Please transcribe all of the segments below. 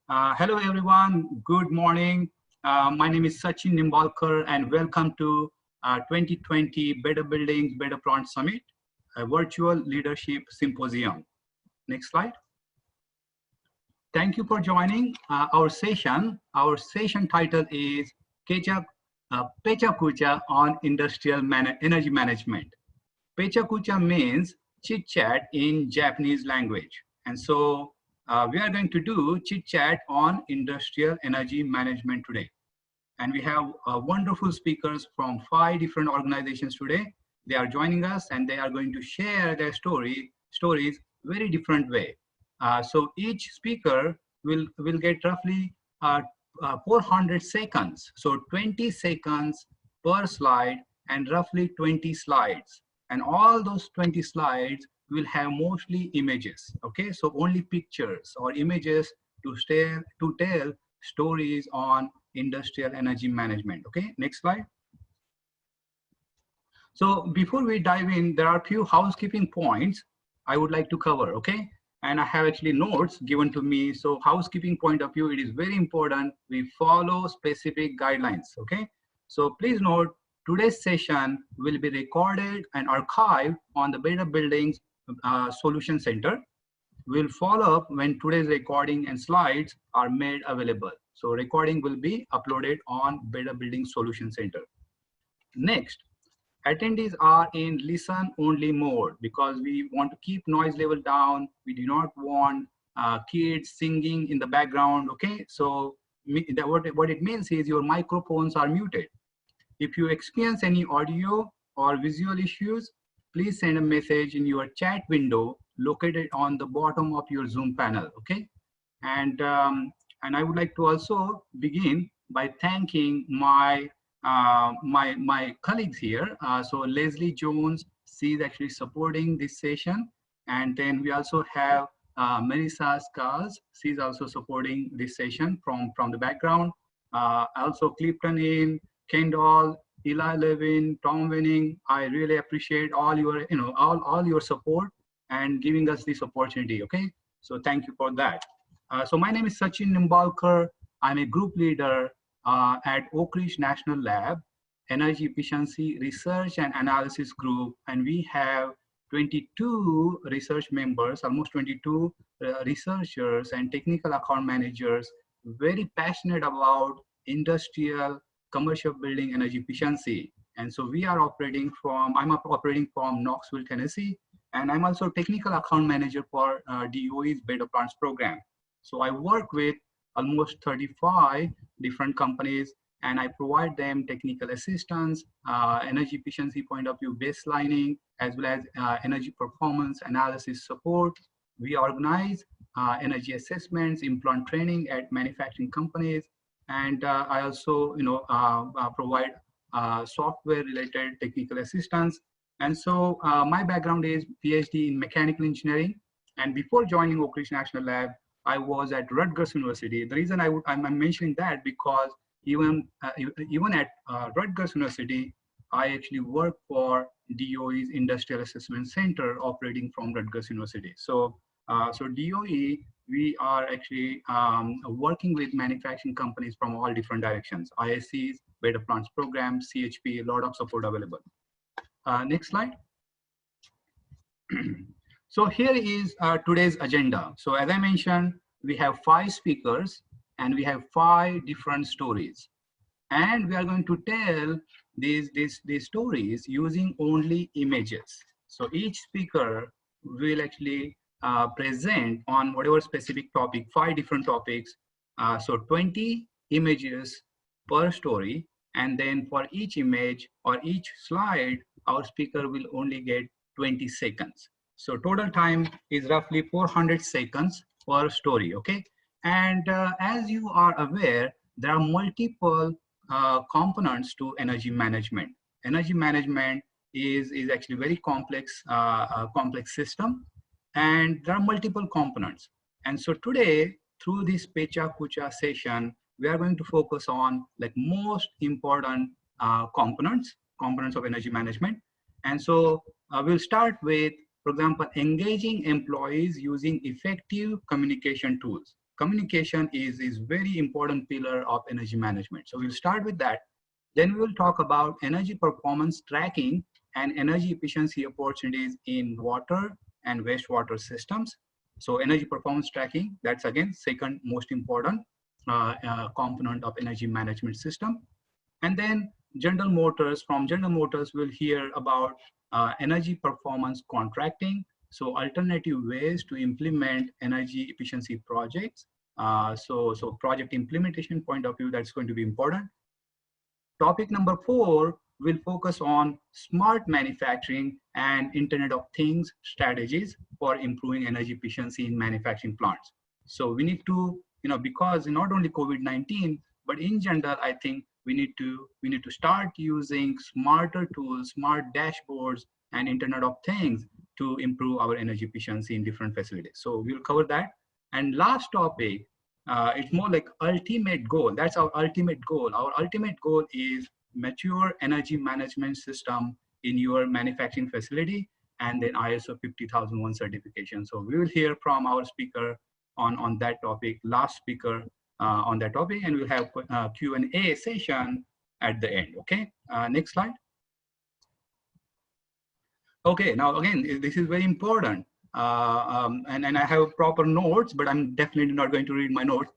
Hello everyone, good morning. My name is Sachin Nimbalkar and welcome to 2020 Better Buildings, Better Plant Summit, a virtual leadership symposium. Next slide. Thank you for joining our session. Our session title is PechaKucha on energy management. PechaKucha means chit chat in Japanese language. And so we are going to do chit chat on industrial energy management today. And we have wonderful speakers from 5 different organizations today. They are joining us and they are going to share their stories very different way. So each speaker will get roughly 400 seconds. So 20 seconds per slide and roughly 20 slides. And all those 20 slides will have mostly images, okay? So only pictures or images to tell stories on industrial energy management, okay? Next slide. So before we dive in, there are a few housekeeping points I would like to cover, okay? And I have actually notes given to me. So housekeeping point of view, it is very important we follow specific guidelines, okay? So please note, today's session will be recorded and archived on the Better Buildings Solution Center. We'll follow up when today's recording and slides are made available. So recording will be uploaded on Better Buildings Solution Center. Next, attendees are in listen only mode because we want to keep noise level down. We do not want kids singing in the background, okay? So what it means is your microphones are muted. If you experience any audio or visual issues, please send a message in your chat window located on the bottom of your Zoom panel, okay? And I would like to also begin by thanking my colleagues here. So Leslie Jones, she's actually supporting this session. And then we also have Marissa Scars, she's also supporting this session from the background. Also Clifton In, Kendall, Eli Levin, Tom Winning. I really appreciate all your, all your support and giving us this opportunity, okay? So thank you for that. So my name is Sachin Nimbalkar. I'm a group leader at Oak Ridge National Lab, Energy Efficiency Research and Analysis Group, and we have 22 research members, almost 22 researchers and technical account managers, very passionate about industrial commercial building energy efficiency. And so we are operating from, I'm operating from Knoxville, Tennessee, and I'm also technical account manager for DOE's Better Plants program. So I work with almost 35 different companies and I provide them technical assistance, energy efficiency point of view baselining, as well as energy performance analysis support. We organize energy assessments, implant training at manufacturing companies. And I also, provide software related technical assistance. And so my background is PhD in mechanical engineering. And before joining Oak Ridge National Lab, I was at Rutgers University. The reason I'm mentioning that because even at Rutgers University, I actually work for DOE's Industrial Assessment Center operating from Rutgers University. So DOE, we are actually working with manufacturing companies from all different directions, ISCs, Better Plants Program, CHP, a lot of support available. Next slide. So here is today's agenda. So as I mentioned, we have 5 speakers and we have 5 different stories. And we are going to tell these stories using only images. So each speaker will actually present on whatever specific topic, 5 different topics. So 20 images per story. And then for each image or each slide, our speaker will only get 20 seconds. So total time is roughly 400 seconds per story, okay? And as you are aware, there are multiple components to energy management. Energy management is actually very complex, complex system, and there are multiple components. And so today, through this PechaKucha session, we are going to focus on like most important components of energy management. And so we'll start with, for example, engaging employees using effective communication tools. communication is very important pillar of energy management. So we'll start with that. Then we will talk about energy performance tracking and energy efficiency opportunities in water and wastewater systems. So energy performance tracking, that's again second most important component of energy management system. And then General Motors, from General Motors, we'll hear about energy performance contracting. So alternative ways to implement energy efficiency projects. So project implementation point of view, that's going to be important. Topic number 4 will focus on smart manufacturing and Internet of Things strategies for improving energy efficiency in manufacturing plants. So we need to, because not only COVID-19, but in general, I think we need to start using smarter tools, smart dashboards, and Internet of Things to improve our energy efficiency in different facilities. So we'll cover that. And last topic, it's more like ultimate goal. That's our ultimate goal. Our ultimate goal is mature energy management system in your manufacturing facility, and then ISO 50001 certification. So we will hear from our speaker on that topic, last speaker on that topic, and we'll have Q&A session at the end. Okay, next slide. Okay, now again, this is very important. And I have proper notes, but I'm definitely not going to read my notes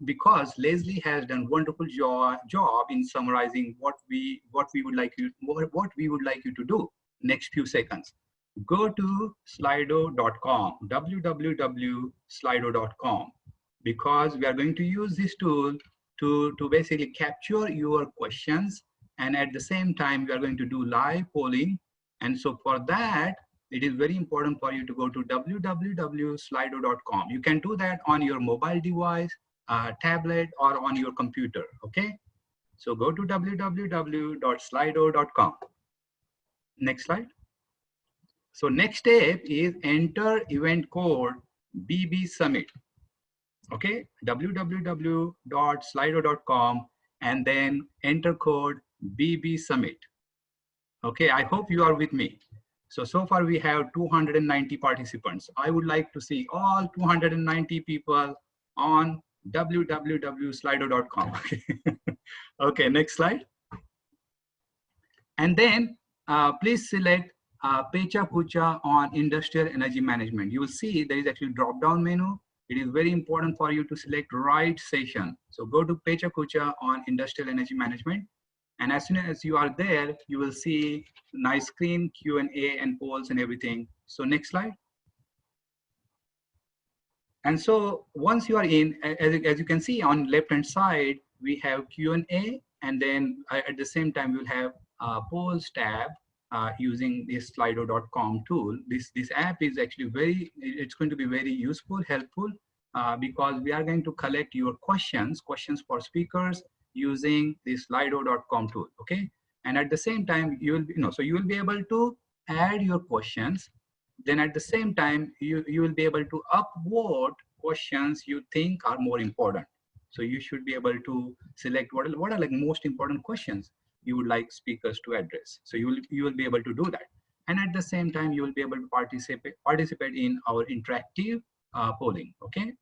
because Leslie has done wonderful job in summarizing what we would like you to do. Next few seconds, go to slido.com, www.slido.com, because we are going to use this tool to basically capture your questions, and at the same time we are going to do live polling. And so for that, it is very important for you to go to www.slido.com. You can do that on your mobile device, tablet, or on your computer, okay? So go to www.slido.com. Next slide. So next step is enter event code BB Summit, okay? www.slido.com and then enter code BB Summit. Okay, I hope you are with me. So far we have 290 participants. I would like to see all 290 people on www.slido.com. Okay, next slide. And then please select PechaKucha on industrial energy management. You will see there is actually drop-down menu. It is very important for you to select right session. So go to PechaKucha on industrial energy management. And as soon as you are there, you will see nice screen, Q&A and polls and everything. So next slide. And so once you are in, as you can see on left-hand side, we have Q&A, and then at the same time, we'll have polls tab using this slido.com tool. This app is actually it's going to be very useful, helpful, because we are going to collect your questions for speakers, using this slido.com tool, okay? And at the same time, you will be able to add your questions. Then at the same time, you will be able to upvote questions you think are more important. So you should be able to select what are like most important questions you would like speakers to address. So you will be able to do that. And at the same time, you will be able to participate in our interactive polling, okay?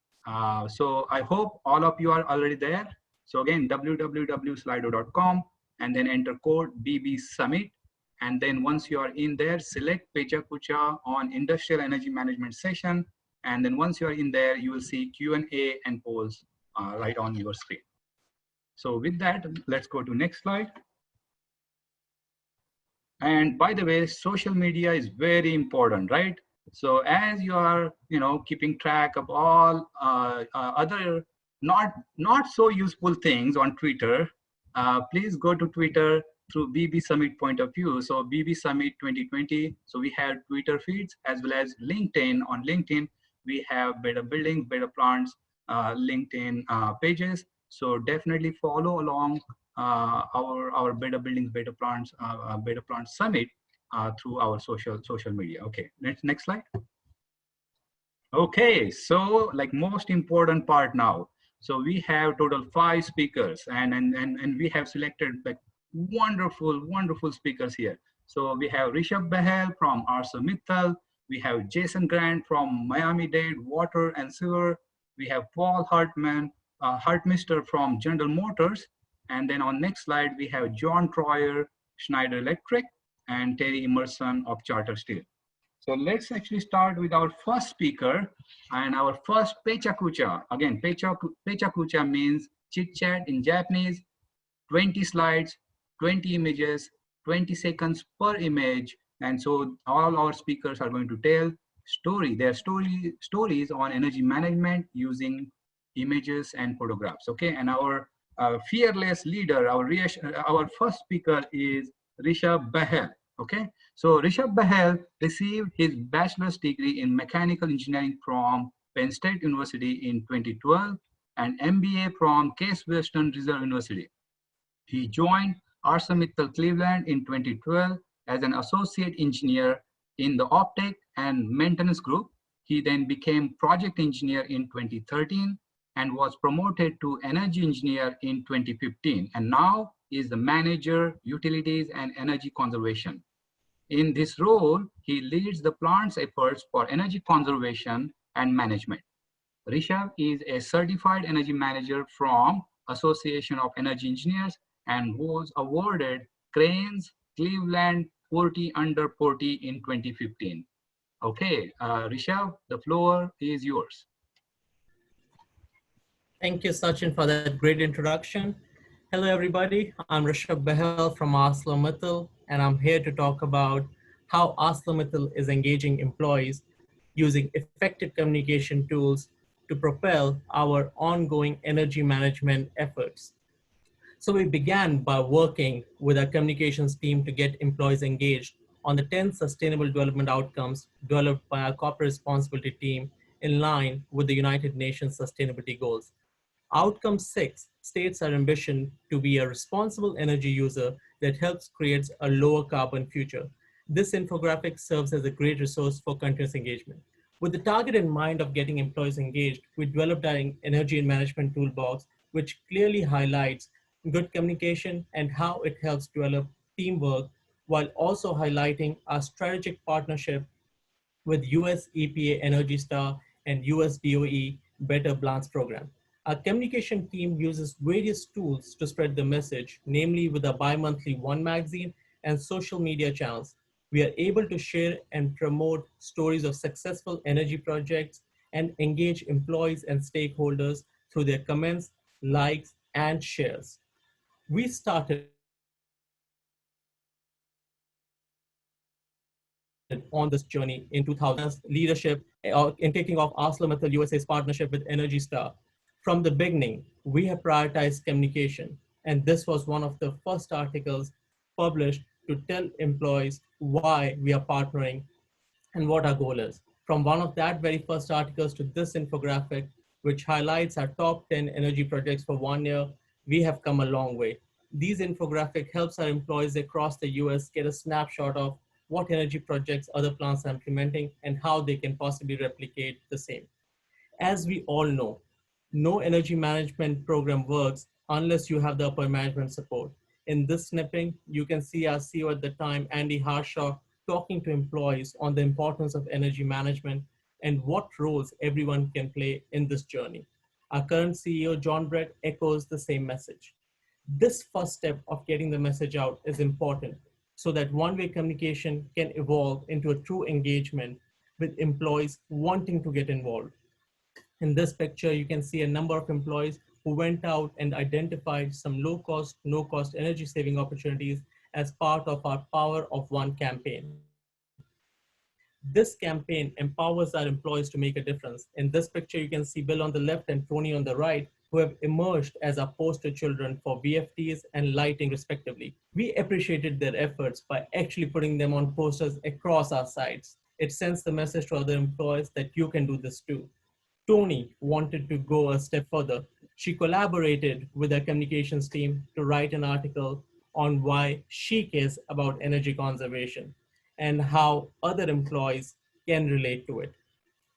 So I hope all of you are already there. So again, www.slido.com and then enter code BB Summit. And then once you are in there, select PechaKucha on industrial energy management session. And then once you are in there, you will see Q&A and polls right on your screen. So with that, let's go to next slide. And by the way, social media is very important, right? So as you are, keeping track of all other not so useful things on Twitter, please go to Twitter through BB Summit point of view. So BB Summit 2020. So we have Twitter feeds as well as LinkedIn. On LinkedIn, we have Better Buildings, Better Plants, LinkedIn pages. So definitely follow along our Better Buildings, Better Plants Summit through our social media. Okay, next slide. Okay, so like most important part now. So we have total 5 speakers, and we have selected like wonderful speakers here. So we have Rishabh Bahel from ArcelorMittal. We have Jason Grant from Miami-Dade Water and Sewer. we have Paul Hartmeister from General Motors. And then on next slide, we have John Troyer, Schneider Electric, and Terry Emerson of Charter Steel. So let's actually start with our first speaker and our first PechaKucha. Again, PechaKucha means chit chat in Japanese, 20 slides, 20 images, 20 seconds per image. And so all our speakers are going to tell their stories on energy management using images and photographs. Okay, and our fearless leader, our first speaker is Rishabh Bahel. Okay, so Rishabh Bahel received his bachelor's degree in mechanical engineering from Penn State University in 2012 and MBA from Case Western Reserve University. He joined ArcelorMittal Cleveland in 2012 as an associate engineer in the optic and maintenance group. He then became project engineer in 2013 and was promoted to energy engineer in 2015, and now is the manager, utilities and energy conservation. In this role, he leads the plant's efforts for energy conservation and management. Rishabh is a certified energy manager from Association of Energy Engineers and was awarded Cranes Cleveland 40 under 40 in 2015. Okay, Rishabh, the floor is yours. Thank you, Sachin, for that great introduction. Hello, everybody. I'm Rishabh Bahel from ArcelorMittal, and I'm here to talk about how ArcelorMittal is engaging employees using effective communication tools to propel our ongoing energy management efforts. So we began by working with our communications team to get employees engaged on the 10 sustainable development outcomes developed by our corporate responsibility team in line with the United Nations sustainability goals. Outcome 6 states our ambition to be a responsible energy user that helps create a lower carbon future. This infographic serves as a great resource for continuous engagement. With the target in mind of getting employees engaged, we developed our energy management toolbox, which clearly highlights good communication and how it helps develop teamwork, while also highlighting our strategic partnership with US EPA Energy Star and US DOE Better Balance Program. Our communication team uses various tools to spread the message, namely with a bi-monthly One magazine and social media channels. We are able to share and promote stories of successful energy projects and engage employees and stakeholders through their comments, likes, and shares. We started on this journey in 2000 leadership in kicking off ArcelorMittal USA's partnership with Energy Star. From the beginning, we have prioritized communication, and this was one of the first articles published to tell employees why we are partnering and what our goal is. From one of that very first articles to this infographic, which highlights our top 10 energy projects for 1 year, we have come a long way. These infographic helps our employees across the US get a snapshot of what energy projects other plants are implementing and how they can possibly replicate the same. As we all know, no energy management program works unless you have the upper management support. In this snipping, you can see our CEO at the time, Andy Harshaw, talking to employees on the importance of energy management and what roles everyone can play in this journey. Our current CEO, John Brett, echoes the same message. This first step of getting the message out is important so that one-way communication can evolve into a true engagement with employees wanting to get involved. In this picture, you can see a number of employees who went out and identified some low-cost, no-cost energy-saving opportunities as part of our Power of One campaign. This campaign empowers our employees to make a difference. In this picture, you can see Bill on the left and Tony on the right, who have emerged as our poster children for VFDs and lighting respectively. We appreciated their efforts by actually putting them on posters across our sites. It sends the message to other employees that you can do this too. Tony wanted to go a step further. She collaborated with our communications team to write an article on why she cares about energy conservation and how other employees can relate to it.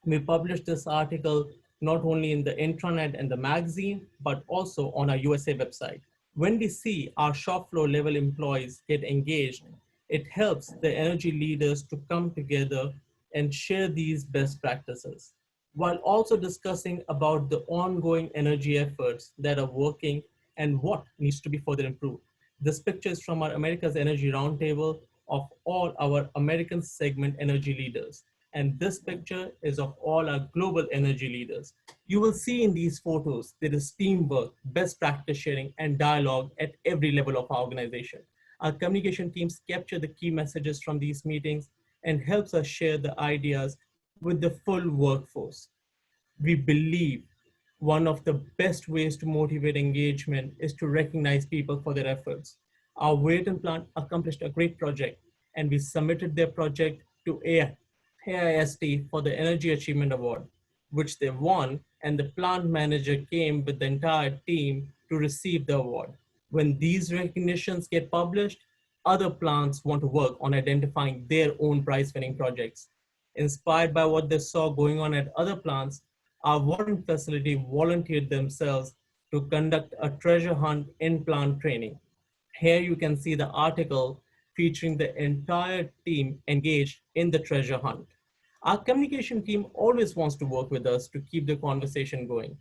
We published this article not only in the intranet and the magazine, but also on our USA website. When we see our shop floor level employees get engaged, it helps the energy leaders to come together and share these best practices. while also discussing about the ongoing energy efforts that are working and what needs to be further improved. This picture is from our America's Energy Roundtable of all our American segment energy leaders. And this picture is of all our global energy leaders. You will see in these photos there is teamwork, best practice sharing, and dialogue at every level of our organization. Our communication teams capture the key messages from these meetings and helps us share the ideas with the full workforce. We believe one of the best ways to motivate engagement is to recognize people for their efforts. Our Wharton plant accomplished a great project, and we submitted their project to AIST for the Energy Achievement Award, which they won, and the plant manager came with the entire team to receive the award. When these recognitions get published, other plants want to work on identifying their own prize winning projects. Inspired by what they saw going on at other plants, our Warren facility volunteered themselves to conduct a treasure hunt in plant training. Here you can see the article featuring the entire team engaged in the treasure hunt. Our communication team always wants to work with us to keep the conversation going.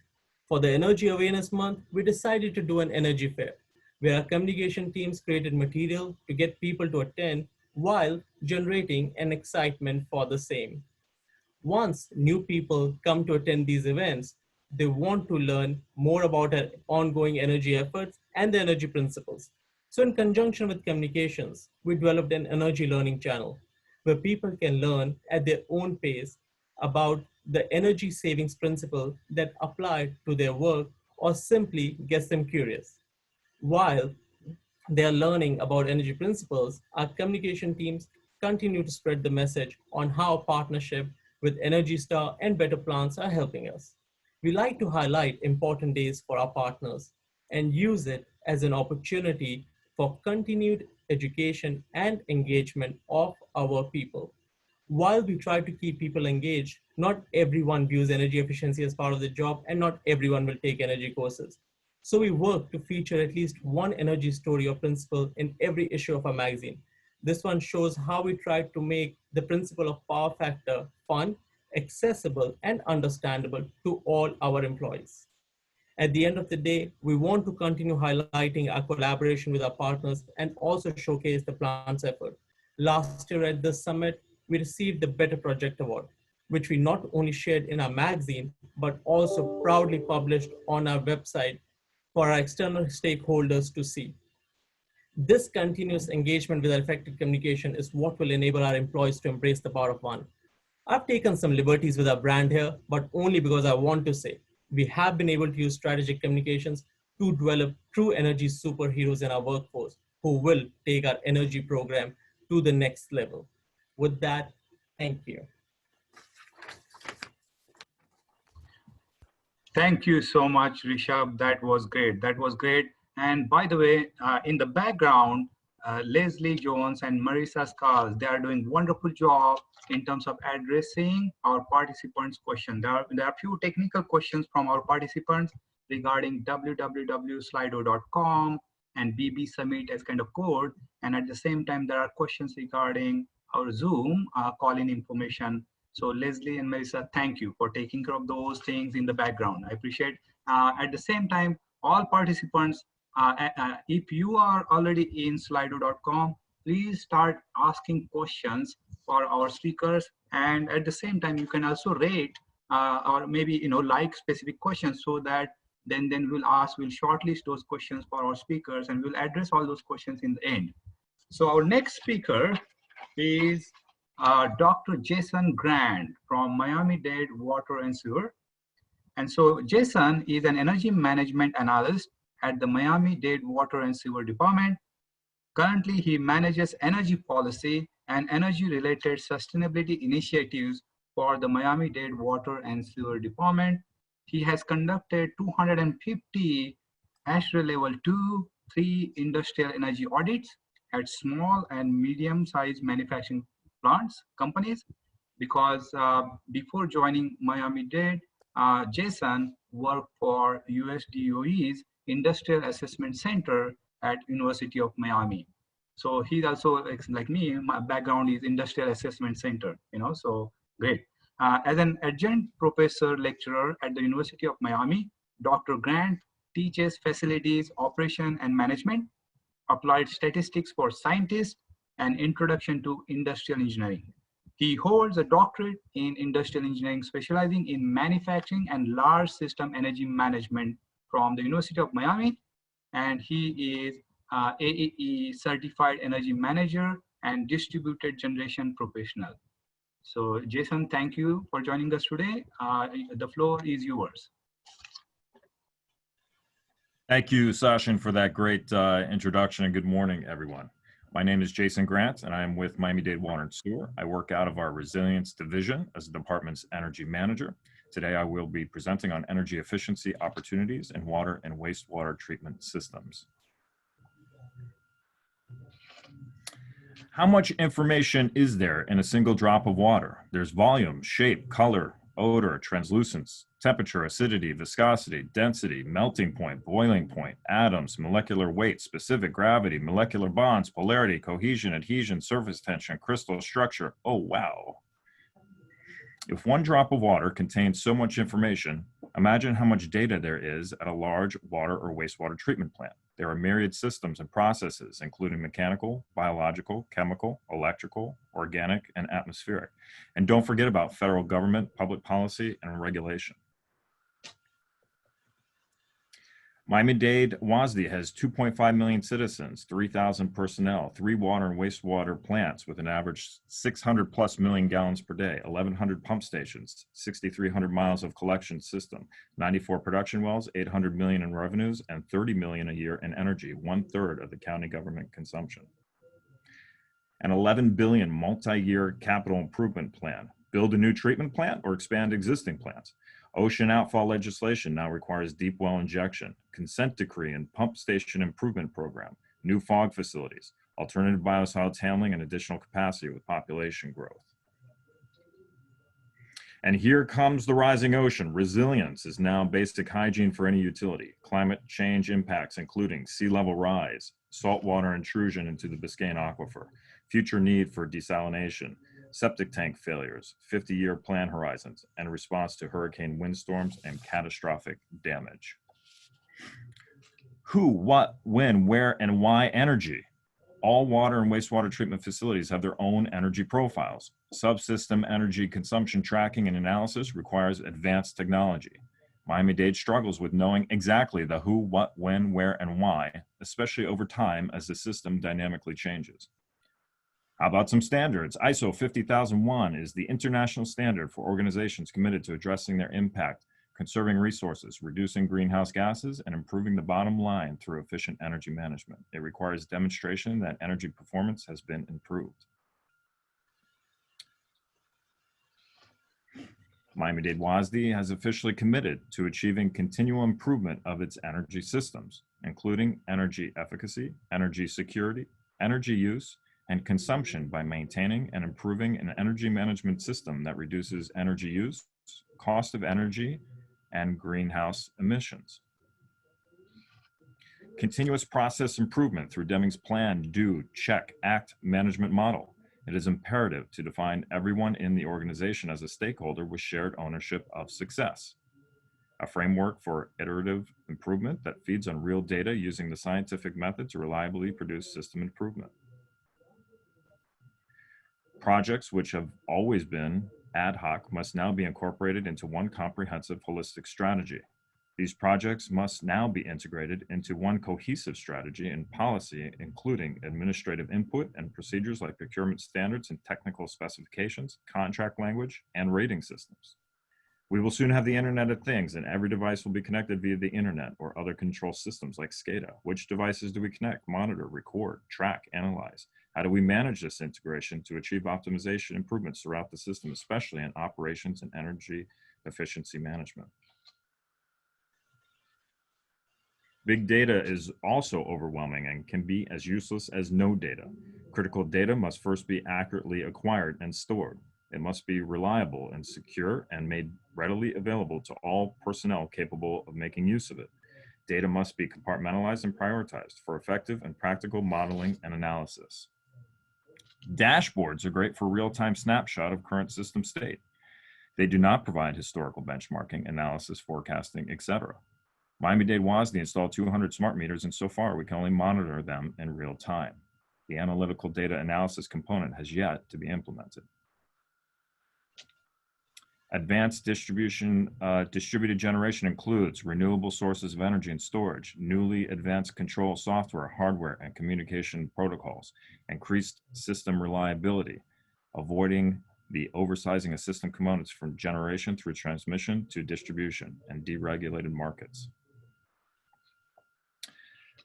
For the Energy Awareness Month, we decided to do an energy fair where our communication teams created material to get people to attend while generating an excitement for the same. Once new people come to attend these events, they want to learn more about our ongoing energy efforts and the energy principles. So, in conjunction with communications, we developed an energy learning channel where people can learn at their own pace about the energy savings principle that apply to their work or simply gets them curious. While they are learning about energy principles, our communication teams continue to spread the message on how partnership with Energy Star and Better Plants are helping us. We like to highlight important days for our partners and use it as an opportunity for continued education and engagement of our people. While we try to keep people engaged, not everyone views energy efficiency as part of the job, and not everyone will take energy courses. So we work to feature at least one energy story or principle in every issue of our magazine. This one shows how we try to make the principle of power factor fun, accessible, and understandable to all our employees. At the end of the day, we want to continue highlighting our collaboration with our partners and also showcase the plant's effort. Last year at this summit, we received the Better Project Award, which we not only shared in our magazine, but also proudly published on our website for our external stakeholders to see. This continuous engagement with our effective communication is what will enable our employees to embrace the power of one. I've taken some liberties with our brand here, but only because I want to say we have been able to use strategic communications to develop true energy superheroes in our workforce who will take our energy program to the next level. With that, thank you. Thank you so much, Rishabh. That was great. That was great. And by the way, in the background, Leslie Jones and Marisa Scars, they are doing wonderful job in terms of addressing our participants' question. There are a few technical questions from our participants regarding www.slido.com and BB Summit as kind of code. And at the same time, there are questions regarding our Zoom call-in information. So Leslie and Marisa, thank you for taking care of those things in the background. I appreciate. At the same time, all participants, if you are already in slido.com, please start asking questions for our speakers. And at the same time, you can also rate or maybe like specific questions so that then we'll shortlist those questions for our speakers and we'll address all those questions in the end. So our next speaker is Dr. Jason Grant from Miami-Dade Water and Sewer. And so Jason is an energy management analyst at the Miami-Dade Water and Sewer Department. Currently, he manages energy policy and energy-related sustainability initiatives for the Miami-Dade Water and Sewer Department. He has conducted 250 ASHRAE Level 2, 3 industrial energy audits at small and medium-sized manufacturing plants, companies, because before joining Miami-Dade, Jason worked for USDOE's Industrial Assessment Center at University of Miami. So he's also like me, my background is Industrial Assessment Center, so great. As an adjunct professor lecturer at the University of Miami, Dr. Grant teaches facilities, operation and management, applied statistics for scientists, and introduction to industrial engineering. He holds a doctorate in industrial engineering, specializing in manufacturing and large system energy management from the University of Miami. And he is AEE certified energy manager and distributed generation professional. So Jason, thank you for joining us today. The floor is yours. Thank you, Sachin, for that great introduction, and good morning, everyone. My name is Jason Grant, and I am with Miami-Dade Water and Sewer. I work out of our Resilience Division as the department's energy manager. Today, I will be presenting on energy efficiency opportunities in water and wastewater treatment systems. How much information is there in a single drop of water? There's volume, shape, color, odor, translucence, temperature, acidity, viscosity, density, melting point, boiling point, atoms, molecular weight, specific gravity, molecular bonds, polarity, cohesion, adhesion, surface tension, crystal structure. Oh, wow. If one drop of water contains so much information, imagine how much data there is at a large water or wastewater treatment plant. There are myriad systems and processes, including mechanical, biological, chemical, electrical, organic, and atmospheric. And don't forget about federal government, public policy, and regulation. Miami-Dade WASD has 2.5 million citizens, 3,000 personnel, 3 water and wastewater plants with an average 600 plus million gallons per day, 1,100 pump stations, 6,300 miles of collection system, 94 production wells, 800 million in revenues, and 30 million a year in energy, 1/3 of the county government consumption. An 11 billion multi-year capital improvement plan. Build a new treatment plant or expand existing plants. Ocean outfall legislation now requires deep well injection, consent decree and pump station improvement program, new fog facilities, alternative biosolids handling, and additional capacity with population growth. And here comes the rising ocean. Resilience is now basic hygiene for any utility. Climate change impacts, including sea level rise, saltwater intrusion into the Biscayne aquifer, future need for desalination, septic tank failures, 50-year plan horizons, and response to hurricane windstorms and catastrophic damage. Who, what, when, where, and why energy? All water and wastewater treatment facilities have their own energy profiles. Subsystem energy consumption tracking and analysis requires advanced technology. Miami-Dade struggles with knowing exactly the who, what, when, where, and why, especially over time as the system dynamically changes. How about some standards? ISO 50001 is the international standard for organizations committed to addressing their impact, conserving resources, reducing greenhouse gases, and improving the bottom line through efficient energy management. It requires demonstration that energy performance has been improved. Miami-Dade WASD has officially committed to achieving continual improvement of its energy systems, including energy efficacy, energy security, energy use, and consumption by maintaining and improving an energy management system that reduces energy use, cost of energy, and greenhouse emissions. Continuous process improvement through Deming's plan, do, check, act management model. It is imperative to define everyone in the organization as a stakeholder with shared ownership of success. A framework for iterative improvement that feeds on real data using the scientific method to reliably produce system improvement. Projects which have always been ad hoc must now be incorporated into one comprehensive holistic strategy. These projects must now be integrated into one cohesive strategy and policy, including administrative input and procedures like procurement standards and technical specifications, contract language, and rating systems. We will soon have the Internet of Things, and every device will be connected via the internet or other control systems like SCADA. Which devices do we connect, monitor, record, track, analyze? How do we manage this integration to achieve optimization improvements throughout the system, especially in operations and energy efficiency management? Big data is also overwhelming and can be as useless as no data. Critical data must first be accurately acquired and stored. It must be reliable and secure and made readily available to all personnel capable of making use of it. Data must be compartmentalized and prioritized for effective and practical modeling and analysis. Dashboards are great for real-time snapshot of current system state. They do not provide historical benchmarking, analysis, forecasting, etc. Miami-Dade WASDE installed 200 smart meters, and so far we can only monitor them in real time. The analytical data analysis component has yet to be implemented. Advanced distributed generation includes renewable sources of energy and storage, newly advanced control software, hardware, and communication protocols, increased system reliability, avoiding the oversizing of system components from generation through transmission to distribution, and deregulated markets.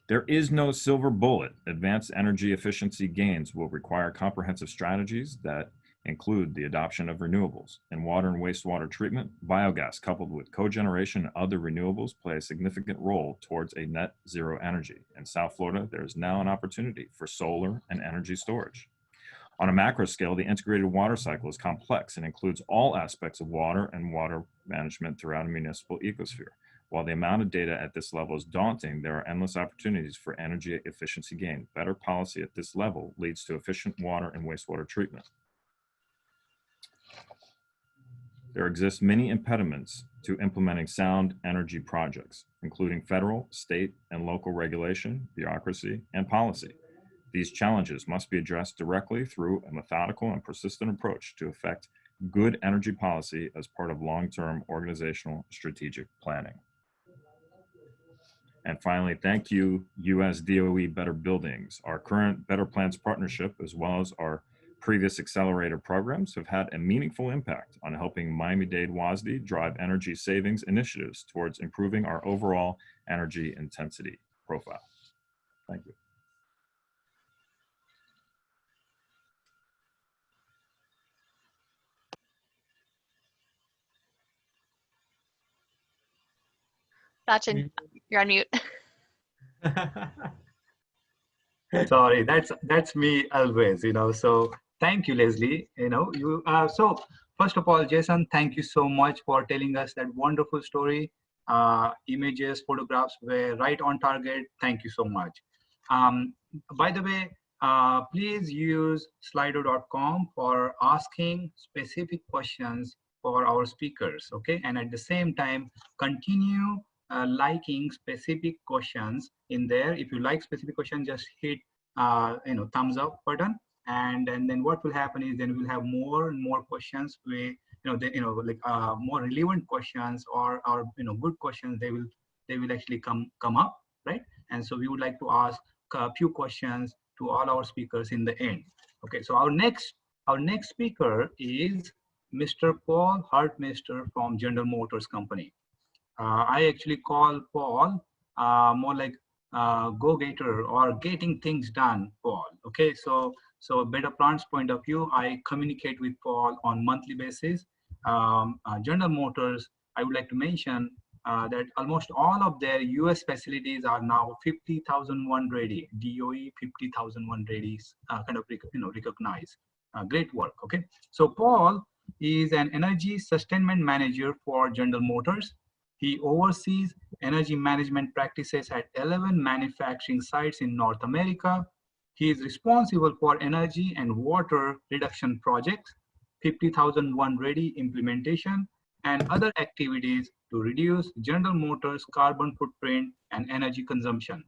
There is no silver bullet. Advanced energy efficiency gains will require comprehensive strategies that include the adoption of renewables. In water and wastewater treatment, biogas coupled with cogeneration and other renewables play a significant role towards a net zero energy. In South Florida, there is now an opportunity for solar and energy storage. On a macro scale, the integrated water cycle is complex and includes all aspects of water and water management throughout a municipal ecosphere. While the amount of data at this level is daunting, there are endless opportunities for energy efficiency gain. Better policy at this level leads to efficient water and wastewater treatment. There exist many impediments to implementing sound energy projects, including federal, state, and local regulation, bureaucracy, and policy. These challenges must be addressed directly through a methodical and persistent approach to effect good energy policy as part of long-term organizational strategic planning. And finally, thank you, US DOE Better Buildings. Our current Better Plans partnership, as well as our previous accelerator programs, have had a meaningful impact on helping Miami-Dade WASDE drive energy savings initiatives towards improving our overall energy intensity profile. Thank you. Sachin, you're on mute. Sorry, that's me always, So thank you, Leslie. So first of all, Jason, thank you so much for telling us that wonderful story. Images, photographs were right on target. Thank you so much. By the way, please use slido.com for asking specific questions for our speakers, okay? And at the same time, continue liking specific questions in there. If you like specific questions, just hit thumbs up button, and then what will happen is then we'll have more and more questions with more relevant questions or good questions. They will actually come up, right? And so we would like to ask a few questions to all our speakers in the end. Okay, so our next speaker is Mr. Paul Hartmeister from General Motors Company. I actually call Paul more like go-getter or getting things done, Paul. Okay, so Better Plants point of view, I communicate with Paul on monthly basis. General Motors, I would like to mention that almost all of their US facilities are now 50,001 ready, DOE 50,001 ready, recognized. Great work, okay? So Paul is an energy sustainment manager for General Motors. He oversees energy management practices at 11 manufacturing sites in North America. He is responsible for energy and water reduction projects, 50,001 ready implementation, and other activities to reduce General Motors' carbon footprint and energy consumption.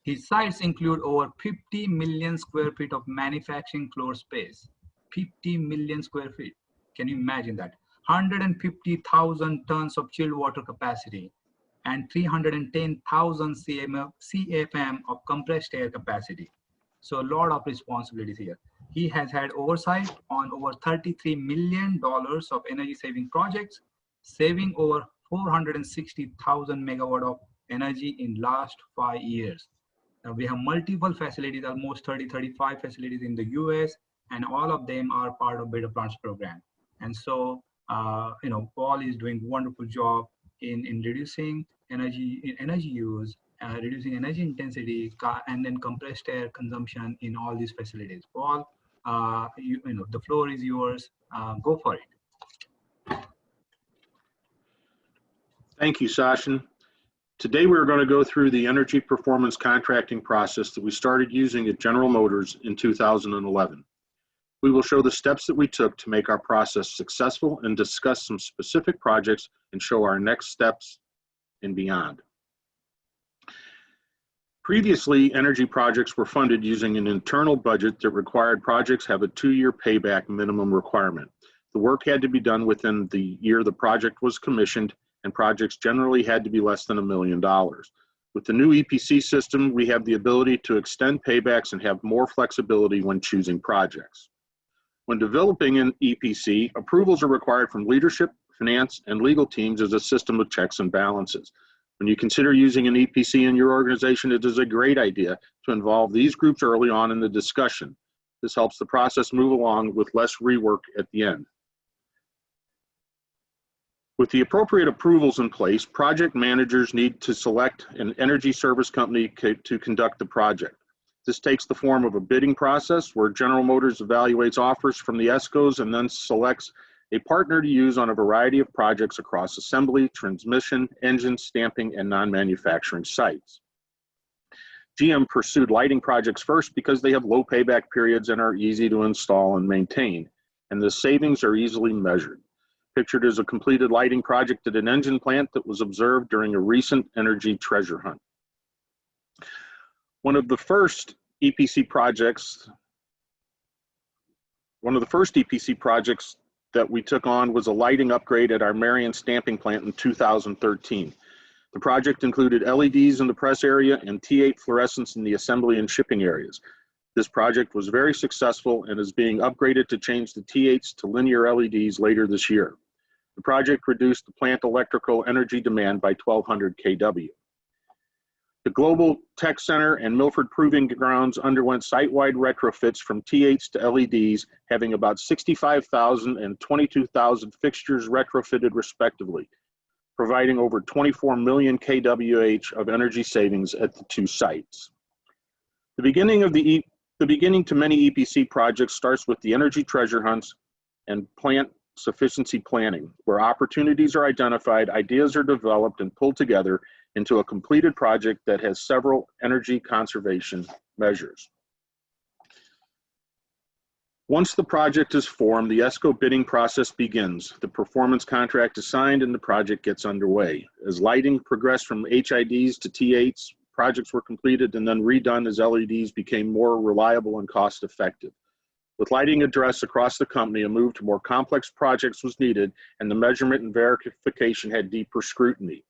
His sites include over 50 million square feet of manufacturing floor space. 50 million square feet. Can you imagine that? 150,000 tons of chilled water capacity and 310,000 CFM of compressed air capacity. So a lot of responsibilities here. He has had oversight on over $33 million of energy saving projects, saving over 460,000 megawatt of energy in last 5 years. Now we have multiple facilities, almost 35 facilities in the US, and all of them are part of Better Plants program. And so Paul is doing a wonderful job in reducing energy use, reducing energy intensity, and then compressed air consumption in all these facilities. Paul, the floor is yours. Go for it. Thank you, Sachin. Today we're going to go through the energy performance contracting process that we started using at General Motors in 2011. We will show the steps that we took to make our process successful and discuss some specific projects and show our next steps and beyond. Previously, energy projects were funded using an internal budget that required projects have a 2-year payback minimum requirement. The work had to be done within the year the project was commissioned, and projects generally had to be less than $1 million. With the new EPC system, we have the ability to extend paybacks and have more flexibility when choosing projects. When developing an EPC, approvals are required from leadership, finance, and legal teams as a system of checks and balances. When you consider using an EPC in your organization, it is a great idea to involve these groups early on in the discussion. This helps the process move along with less rework at the end. With the appropriate approvals in place, project managers need to select an energy service company to conduct the project. This takes the form of a bidding process where General Motors evaluates offers from the ESCOs and then selects a partner to use on a variety of projects across assembly, transmission, engine, stamping, and non-manufacturing sites. GM pursued lighting projects first because they have low payback periods and are easy to install and maintain, and the savings are easily measured. Pictured is a completed lighting project at an engine plant that was observed during a recent energy treasure hunt. One of the first EPC projects that we took on was a lighting upgrade at our Marion stamping plant in 2013. The project included LEDs in the press area and T8 fluorescents in the assembly and shipping areas. This project was very successful and is being upgraded to change the T8s to linear LEDs later this year. The project reduced the plant electrical energy demand by 1,200 kW. The Global Tech Center and Milford Proving Grounds underwent site-wide retrofits from T8s to LEDs, having about 65,000 and 22,000 fixtures retrofitted respectively, providing over 24 million kWh of energy savings at the 2 sites. The beginning to many EPC projects starts with the energy treasure hunts and plant sufficiency planning, where opportunities are identified, ideas are developed and pulled together into a completed project that has several energy conservation measures. Once the project is formed, the ESCO bidding process begins. The performance contract is signed and the project gets underway. As lighting progressed from HIDs to T8s, projects were completed and then redone as LEDs became more reliable and cost effective. With lighting addressed across the company, a move to more complex projects was needed, and the measurement and verification had deeper scrutiny.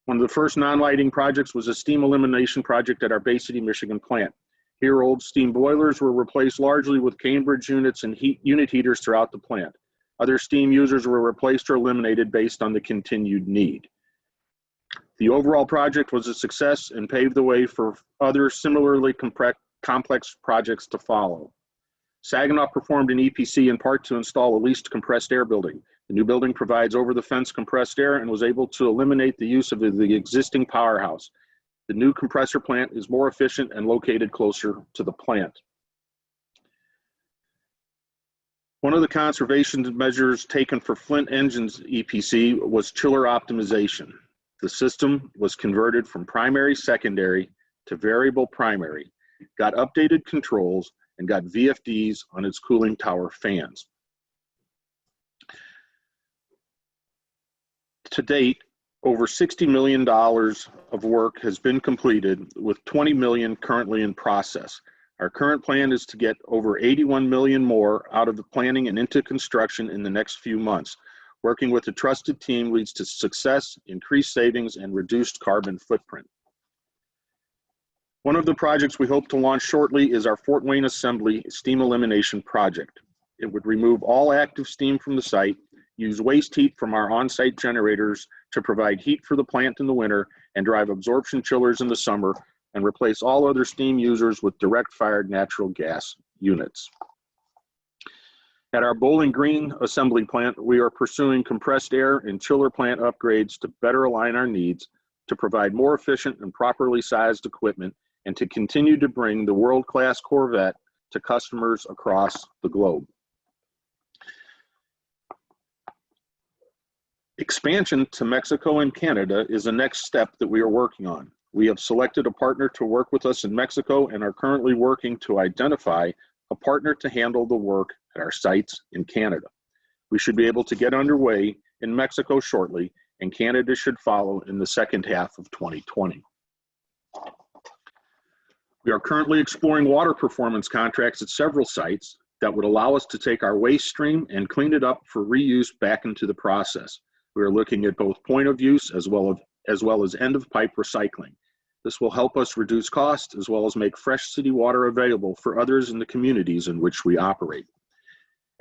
One of the first non-lighting projects was a steam elimination project at our Bay City, Michigan plant. Here, old steam boilers were replaced largely with Cambridge units and unit heaters throughout the plant. Other steam users were replaced or eliminated based on the continued need. The overall project was a success and paved the way for other similarly complex projects to follow. Saginaw performed an EPC in part to install a leased compressed air building. The new building provides over-the-fence compressed air and was able to eliminate the use of the existing powerhouse. The new compressor plant is more efficient and located closer to the plant. One of the conservation measures taken for Flint Engines EPC was chiller optimization. The system was converted from primary-secondary to variable primary, got updated controls, and got VFDs on its cooling tower fans. To date, over $60 million of work has been completed, with $20 million currently in process. Our current plan is to get over $81 million more out of the planning and into construction in the next few months. Working with a trusted team leads to success, increased savings, and reduced carbon footprint. One of the projects we hope to launch shortly is our Fort Wayne Assembly steam elimination project. It would remove all active steam from the site, use waste heat from our on-site generators to provide heat for the plant in the winter, and drive absorption chillers in the summer, and replace all other steam users with direct-fired natural gas units. At our Bowling Green assembly plant, we are pursuing compressed air and chiller plant upgrades to better align our needs, to provide more efficient and properly sized equipment, and to continue to bring the world-class Corvette to customers across the globe. Expansion to Mexico and Canada is the next step that we are working on. We have selected a partner to work with us in Mexico and are currently working to identify a partner to handle the work at our sites in Canada. We should be able to get underway in Mexico shortly, and Canada should follow in the second half of 2020. We are currently exploring water performance contracts at several sites that would allow us to take our waste stream and clean it up for reuse back into the process. We are looking at both point of use as well as end of pipe recycling. This will help us reduce costs as well as make fresh city water available for others in the communities in which we operate.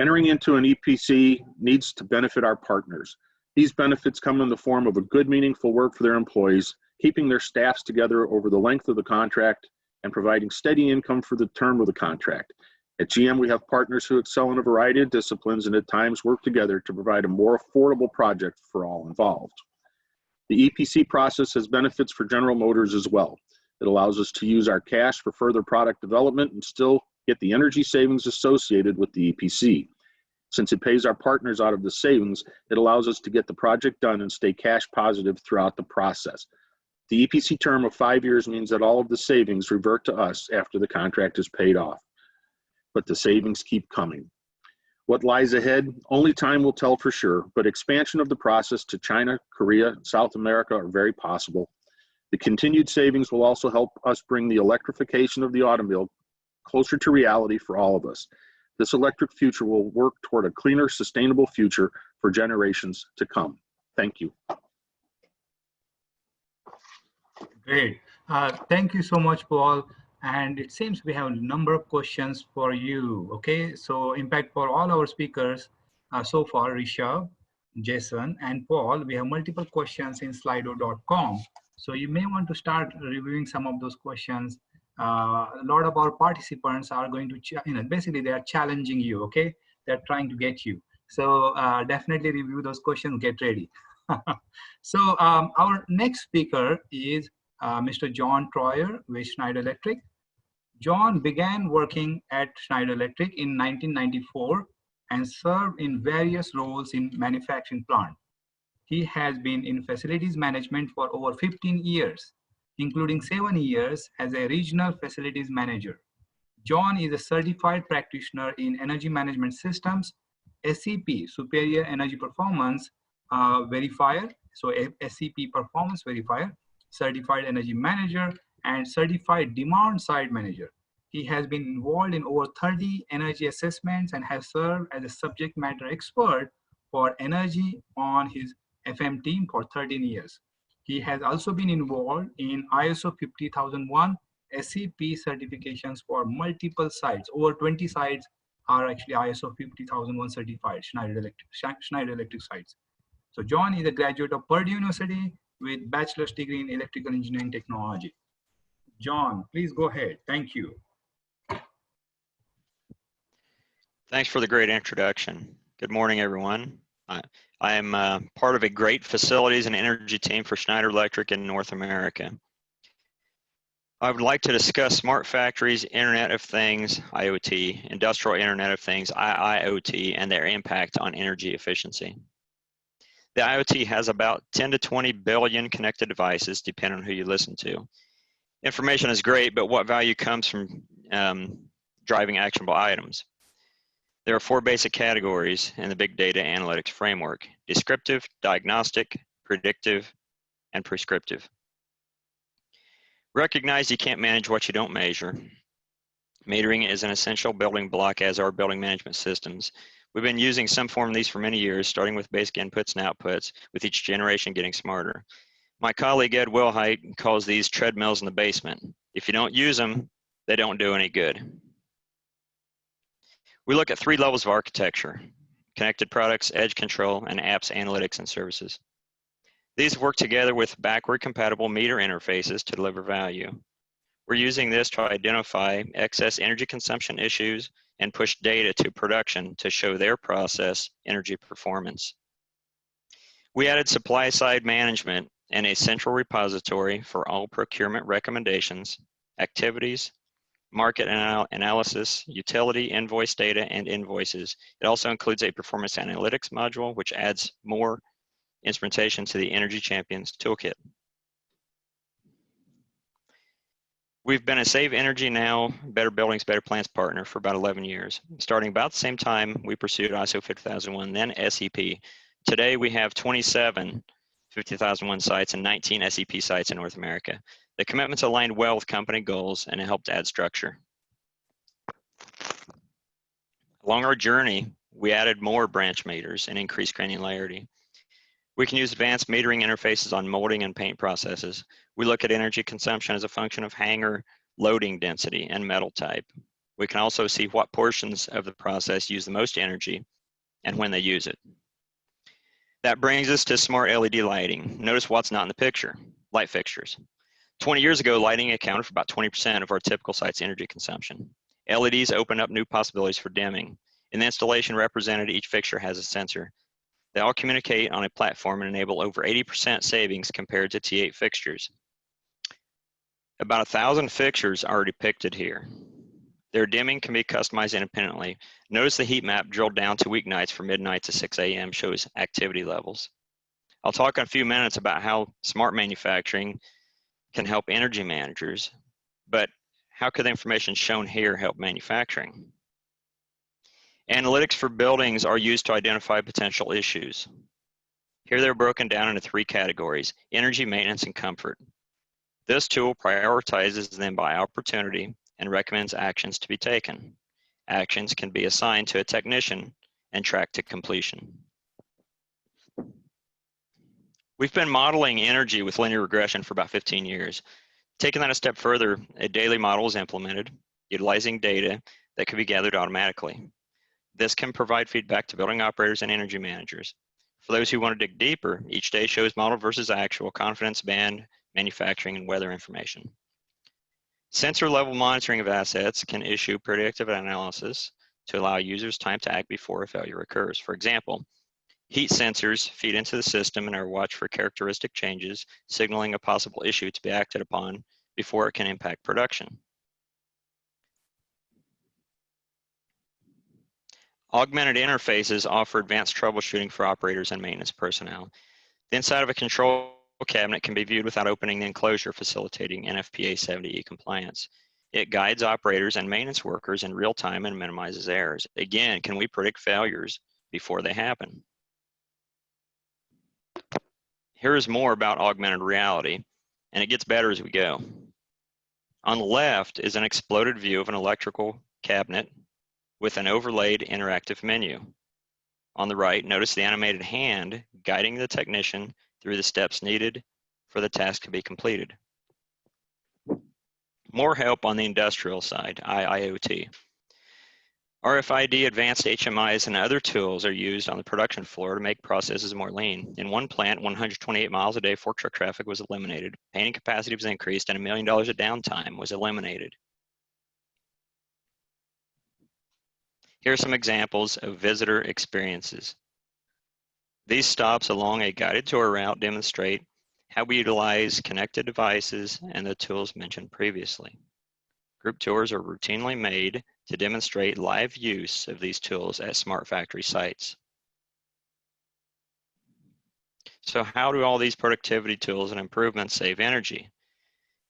Entering into an EPC needs to benefit our partners. These benefits come in the form of a good, meaningful work for their employees, keeping their staffs together over the length of the contract, and providing steady income for the term of the contract. At GM, we have partners who excel in a variety of disciplines and at times work together to provide a more affordable project for all involved. The EPC process has benefits for General Motors as well. It allows us to use our cash for further product development and still get the energy savings associated with the EPC. Since it pays our partners out of the savings, it allows us to get the project done and stay cash positive throughout the process. The EPC term of 5 years means that all of the savings revert to us after the contract is paid off. But the savings keep coming. What lies ahead, only time will tell for sure, but expansion of the process to China, Korea, South America are very possible. The continued savings will also help us bring the electrification of the automobile closer to reality for all of us. This electric future will work toward a cleaner, sustainable future for generations to come. Thank you. Great. Thank you so much, Paul. And it seems we have a number of questions for you. Okay, so in fact, for all our speakers so far, Rishabh, Jason, and Paul, we have multiple questions in slido.com. So you may want to start reviewing some of those questions. A lot of our participants are going to, basically they are challenging you, okay? They're trying to get you. So definitely review those questions, get ready. So our next speaker is Mr. John Troyer with Schneider Electric. John began working at Schneider Electric in 1994 and served in various roles in manufacturing plant. He has been in facilities management for over 15 years, including 7 years as a regional facilities manager. John is a certified practitioner in energy management systems, SEP, Superior Energy Performance Verifier, so SEP Performance Verifier, Certified Energy Manager, and Certified Demand Side Manager. He has been involved in over 30 energy assessments and has served as a subject matter expert for energy on his FM team for 13 years. He has also been involved in ISO 50001 SEP certifications for multiple sites. Over 20 sites are actually ISO 50001 certified Schneider Electric sites. So John is a graduate of Purdue University with bachelor's degree in electrical engineering technology. John, please go ahead. Thank you. Thanks for the great introduction. Good morning, everyone. I am part of a great facilities and energy team for Schneider Electric in North America. I would like to discuss smart factories, Internet of Things, IoT, Industrial Internet of Things, IIoT, and their impact on energy efficiency. The IoT has about 10 to 20 billion connected devices, depending on who you listen to. Information is great, but what value comes from driving actionable items? There are 4 basic categories in the big data analytics framework: descriptive, diagnostic, predictive, and prescriptive. Recognize you can't manage what you don't measure. Metering is an essential building block, as are building management systems. We've been using some form of these for many years, starting with basic inputs and outputs, with each generation getting smarter. My colleague Ed Wilhite calls these treadmills in the basement. If you don't use them, they don't do any good. We look at 3 levels of architecture: connected products, edge control, and apps, analytics, and services. These work together with backward compatible meter interfaces to deliver value. We're using this to identify excess energy consumption issues and push data to production to show their process energy performance. We added supply side management and a central repository for all procurement recommendations, activities, market analysis, utility, invoice data, and invoices. It also includes a performance analytics module, which adds more instrumentation to the Energy Champions toolkit. We've been a Save Energy Now, Better Buildings, Better Plants partner for about 11 years. Starting about the same time we pursued ISO 50001, then SEP. Today we have 27 50001 sites and 19 SEP sites in North America. The commitments aligned well with company goals and it helped add structure. Along our journey, we added more branch meters and increased granularity. We can use advanced metering interfaces on molding and paint processes. We look at energy consumption as a function of hanger loading density and metal type. We can also see what portions of the process use the most energy and when they use it. That brings us to smart LED lighting. Notice what's not in the picture, light fixtures. 20 years ago, lighting accounted for about 20% of our typical site's energy consumption. LEDs opened up new possibilities for dimming, and the installation represented each fixture has a sensor. They all communicate on a platform and enable over 80% savings compared to T8 fixtures. About 1,000 fixtures are depicted here. Their dimming can be customized independently. Notice the heat map drilled down to weeknights from midnight to 6 a.m. shows activity levels. I'll talk in a few minutes about how smart manufacturing can help energy managers, but how could the information shown here help manufacturing? Analytics for buildings are used to identify potential issues. Here they're broken down into 3 categories: energy, maintenance, and comfort. This tool prioritizes them by opportunity and recommends actions to be taken. Actions can be assigned to a technician and tracked to completion. We've been modeling energy with linear regression for about 15 years. Taking that a step further, a daily model is implemented, utilizing data that can be gathered automatically. This can provide feedback to building operators and energy managers. For those who want to dig deeper, each day shows model versus actual, confidence band, manufacturing, and weather information. Sensor level monitoring of assets can issue predictive analysis to allow users time to act before a failure occurs. For example, heat sensors feed into the system and are watched for characteristic changes, signaling a possible issue to be acted upon before it can impact production. Augmented interfaces offer advanced troubleshooting for operators and maintenance personnel. The inside of a control cabinet can be viewed without opening the enclosure, facilitating NFPA 70E compliance. It guides operators and maintenance workers in real time and minimizes errors. Again, can we predict failures before they happen? Here is more about augmented reality, and it gets better as we go. On the left is an exploded view of an electrical cabinet with an overlaid interactive menu. On the right, notice the animated hand guiding the technician through the steps needed for the task to be completed. More help on the industrial side, IIoT. RFID, advanced HMIs, and other tools are used on the production floor to make processes more lean. In one plant, 128 miles a day fork truck traffic was eliminated, painting capacity was increased, and $1 million of downtime was eliminated. Here are some examples of visitor experiences. These stops along a guided tour route demonstrate how we utilize connected devices and the tools mentioned previously. Group tours are routinely made to demonstrate live use of these tools at smart factory sites. So how do all these productivity tools and improvements save energy?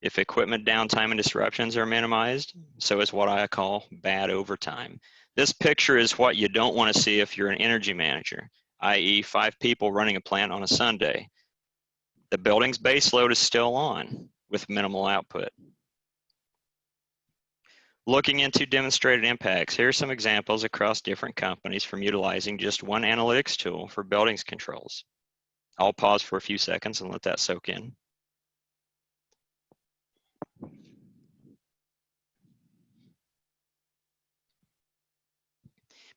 If equipment downtime and disruptions are minimized, so is what I call bad overtime. This picture is what you don't want to see if you're an energy manager, i.e. 5 people running a plant on a Sunday. The building's base load is still on with minimal output. Looking into demonstrated impacts, here are some examples across different companies from utilizing just one analytics tool for buildings controls. I'll pause for a few seconds and let that soak in.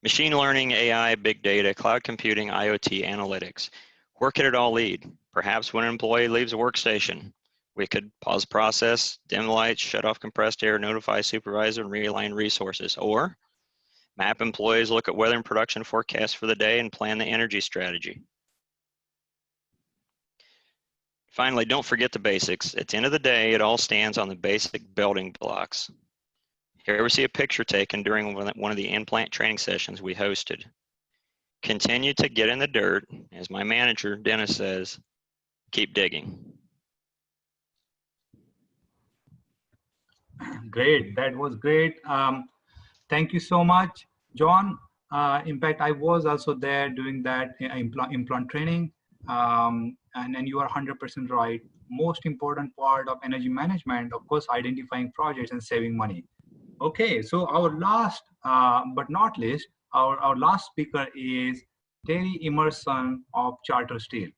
Machine learning, AI, big data, cloud computing, IoT, analytics. Where could it all lead? Perhaps when an employee leaves a workstation, we could pause process, dim lights, shut off compressed air, notify supervisor, and realign resources. Or map employees, look at weather and production forecasts for the day, and plan the energy strategy. Finally, don't forget the basics. At the end of the day, it all stands on the basic building blocks. Here we see a picture taken during one of the in-plant training sessions we hosted. Continue to get in the dirt, as my manager, Dennis, says, keep digging. Great, that was great. Thank you so much, John. In fact, I was also there doing that implant training, and you are 100% right. Most important part of energy management, of course, identifying projects and saving money. Okay, so our last, but not least, our last speaker is Tari Emerson of Charter Steel.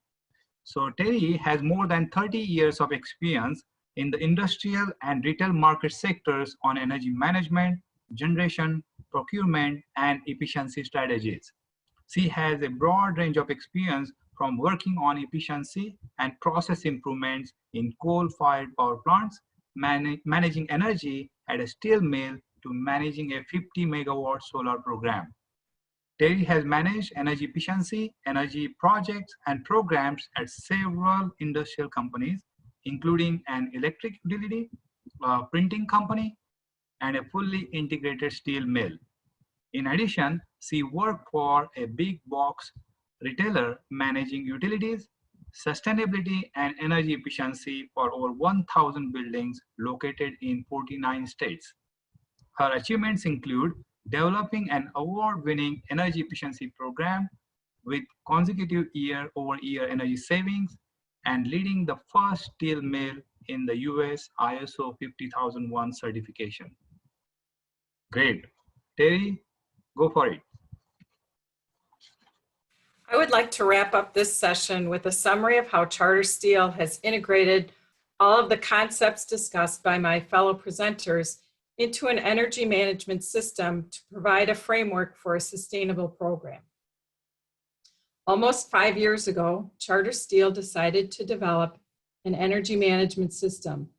So Tari has more than 30 years of experience in the industrial and retail market sectors on energy management, generation, procurement, and efficiency strategies. She has a broad range of experience from working on efficiency and process improvements in coal-fired power plants, managing energy at a steel mill, to managing a 50 megawatt solar program. Tari has managed energy efficiency, energy projects, and programs at several industrial companies, including an electric utility, printing company, and a fully integrated steel mill. In addition, she worked for a big box retailer managing utilities, sustainability, and energy efficiency for over 1,000 buildings located in 49 states. Her achievements include developing an award-winning energy efficiency program with consecutive year-over-year energy savings, and leading the first steel mill in the US ISO 50001 certification. Great. Tari, go for it. I would like to wrap up this session with a summary of how Charter Steel has integrated all of the concepts discussed by my fellow presenters into an energy management system to provide a framework for a sustainable program. Almost 5 years ago, Charter Steel decided to develop an energy management system.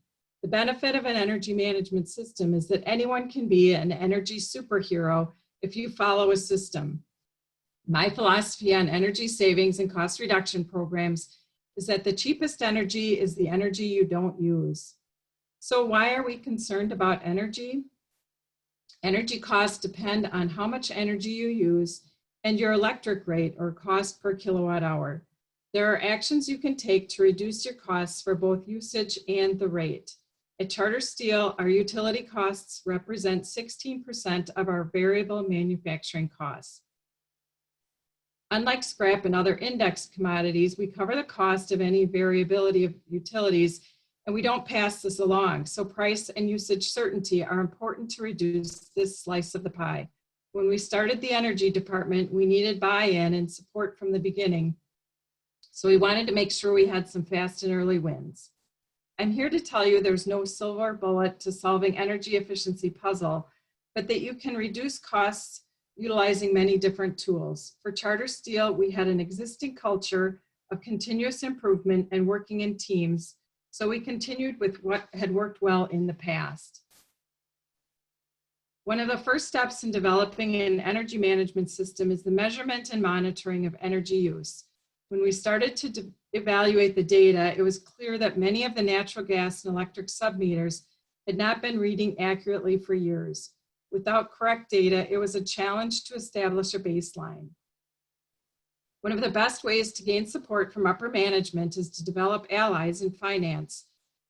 The benefit of an energy management system is that anyone can be an energy superhero if you follow a system. My philosophy on energy savings and cost reduction programs is that the cheapest energy is the energy you don't use. So why are we concerned about energy? Energy costs depend on how much energy you use and your electric rate, or cost per kilowatt hour. There are actions you can take to reduce your costs for both usage and the rate. At Charter Steel, our utility costs represent 16% of our variable manufacturing costs. Unlike scrap and other indexed commodities, we cover the cost of any variability of utilities, and we don't pass this along. So price and usage certainty are important to reduce this slice of the pie. When we started the energy department, we needed buy-in and support from the beginning. So we wanted to make sure we had some fast and early wins. I'm here to tell you there's no silver bullet to solving energy efficiency puzzle, but that you can reduce costs utilizing many different tools. For Charter Steel, we had an existing culture of continuous improvement and working in teams, so we continued with what had worked well in the past. One of the first steps in developing an energy management system is the measurement and monitoring of energy use. When we started to evaluate the data, it was clear that many of the natural gas and electric submeters had not been reading accurately for years. Without correct data, it was a challenge to establish a baseline. One of the best ways to gain support from upper management is to develop allies in finance.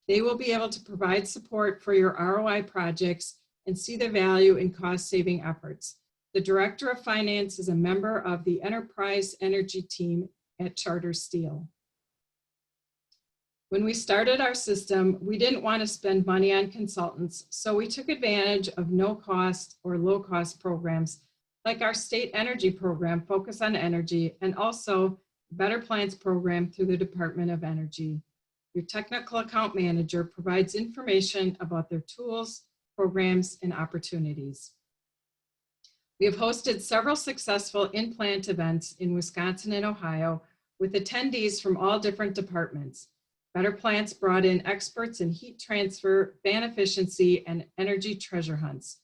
They will be able to provide support for your ROI projects and see the value in cost-saving efforts. The Director of Finance is a member of the Enterprise Energy team at Charter Steel. When we started our system, we didn't want to spend money on consultants, so we took advantage of no-cost or low-cost programs like our state energy program, Focus on Energy, and also Better Plants program through the Department of Energy. Your technical account manager provides information about their tools, programs, and opportunities. We have hosted several successful in-plant events in Wisconsin and Ohio with attendees from all different departments. Better Plants brought in experts in heat transfer, fan efficiency, and energy treasure hunts.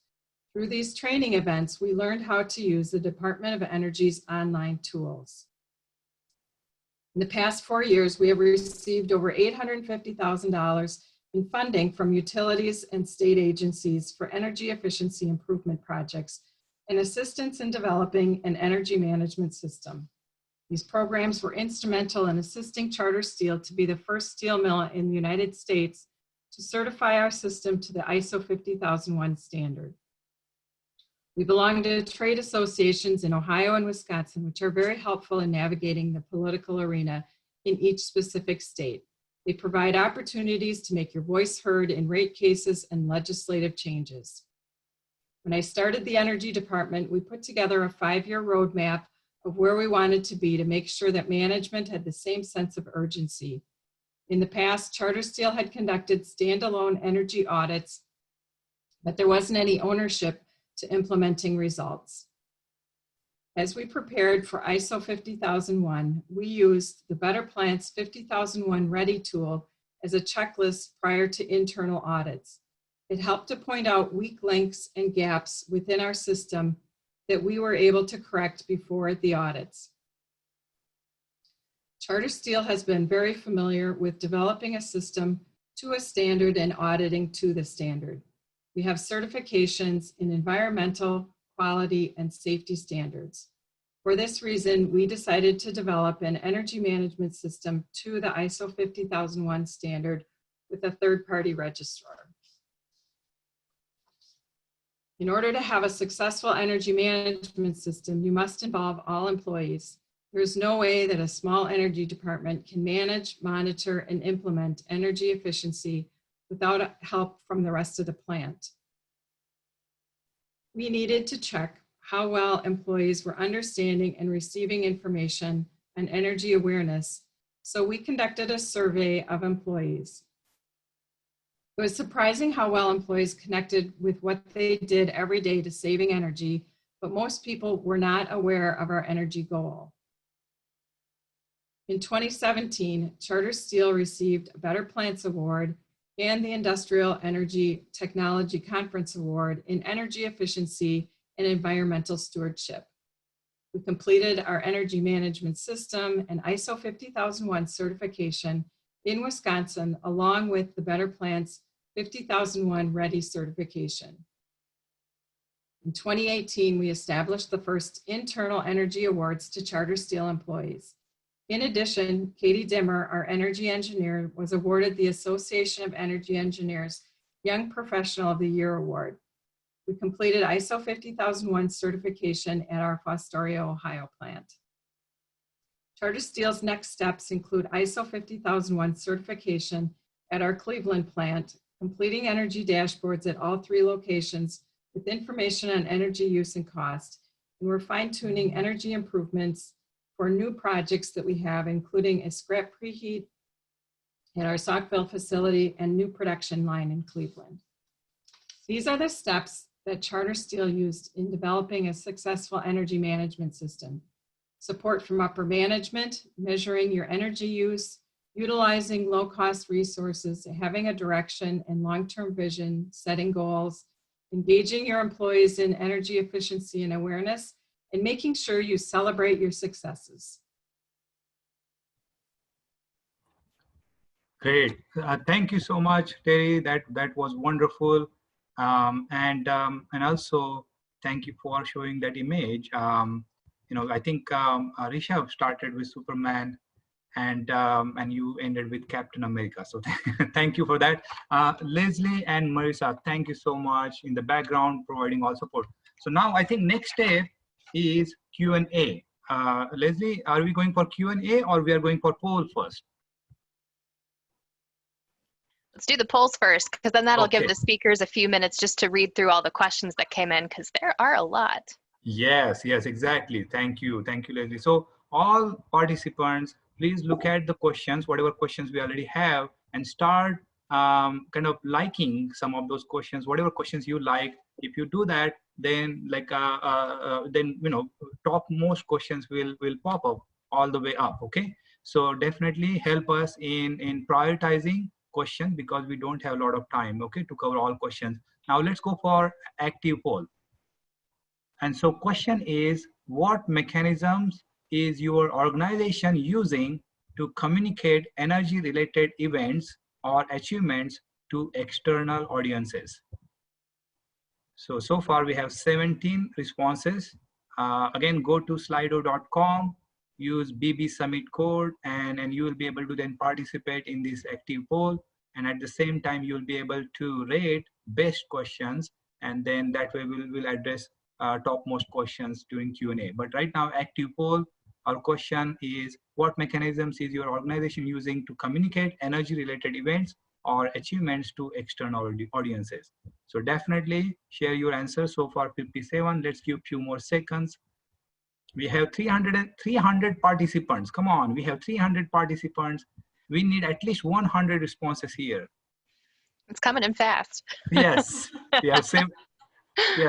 Through these training events, we learned how to use the Department of Energy's online tools. In the past 4 years, we have received over $850,000 in funding from utilities and state agencies for energy efficiency improvement projects and assistance in developing an energy management system. These programs were instrumental in assisting Charter Steel to be the first steel mill in the United States to certify our system to the ISO 50001 standard. We belong to trade associations in Ohio and Wisconsin, which are very helpful in navigating the political arena in each specific state. They provide opportunities to make your voice heard in rate cases and legislative changes. When I started the Energy Department, we put together a 5-year roadmap of where we wanted to be to make sure that management had the same sense of urgency. In the past, Charter Steel had conducted standalone energy audits, but there wasn't any ownership to implementing results. As we prepared for ISO 50001, we used the Better Plants 50001 Ready tool as a checklist prior to internal audits. It helped to point out weak links and gaps within our system that we were able to correct before the audits. Charter Steel has been very familiar with developing a system to a standard and auditing to the standard. We have certifications in environmental, quality, and safety standards. For this reason, we decided to develop an energy management system to the ISO 50001 standard with a third-party registrar. In order to have a successful energy management system, you must involve all employees. There is no way that a small energy department can manage, monitor, and implement energy efficiency without help from the rest of the plant. We needed to check how well employees were understanding and receiving information on energy awareness, so we conducted a survey of employees. It was surprising how well employees connected with what they did every day to saving energy, but most people were not aware of our energy goal. In 2017, Charter Steel received a Better Plants Award and the Industrial Energy Technology Conference Award in Energy Efficiency and Environmental Stewardship. We completed our energy management system and ISO 50001 certification in Wisconsin, along with the Better Plants 50001 Ready certification. In 2018, we established the first internal energy awards to Charter Steel employees. In addition, Katie Dimmer, our energy engineer, was awarded the Association of Energy Engineers Young Professional of the Year Award. We completed ISO 50001 certification at our Fostoria, Ohio plant. Charter Steel's next steps include ISO 50001 certification at our Cleveland plant, completing energy dashboards at all 3 locations with information on energy use and cost. And we're fine-tuning energy improvements for new projects that we have, including a scrap preheat at our Saukville facility and new production line in Cleveland. These are the steps that Charter Steel used in developing a successful energy management system. Support from upper management, measuring your energy use, utilizing low-cost resources, having a direction and long-term vision, setting goals, engaging your employees in energy efficiency and awareness, and making sure you celebrate your successes. Great. Thank you so much, Tari. That was wonderful. And also thank you for showing that image. I think Rishabh started with Superman and you ended with Captain America. So thank you for that. Leslie and Marissa, thank you so much in the background providing all support. So now I think next step is Q&A. Leslie, are we going for Q&A or we are going for poll first? Let's do the polls first, because then that'll Okay. give the speakers a few minutes just to read through all the questions that came in, because there are a lot. Yes, exactly. Thank you, Leslie. So all participants, please look at the questions, whatever questions we already have, and start kind of liking some of those questions, whatever questions you like. If you do that, then top most questions will pop up all the way up. Okay, so definitely help us in prioritizing questions, because we don't have a lot of time, okay, to cover all questions. Now let's go for active poll. And so question is, what mechanisms is your organization using to communicate energy related events or achievements to external audiences? So far we have 17 responses. Again, go to slido.com, use BB Summit code, and you will be able to then participate in this active poll. And at the same time, you'll be able to rate best questions, and then that way we'll address topmost questions during Q&A. But right now, active poll, our question is, what mechanisms is your organization using to communicate energy-related events or achievements to external audiences? So definitely share your answers. So far 57, let's give a few more seconds. We have 300 participants. Come on, we have 300 participants. We need at least 100 responses here. It's coming in fast. Yes, we have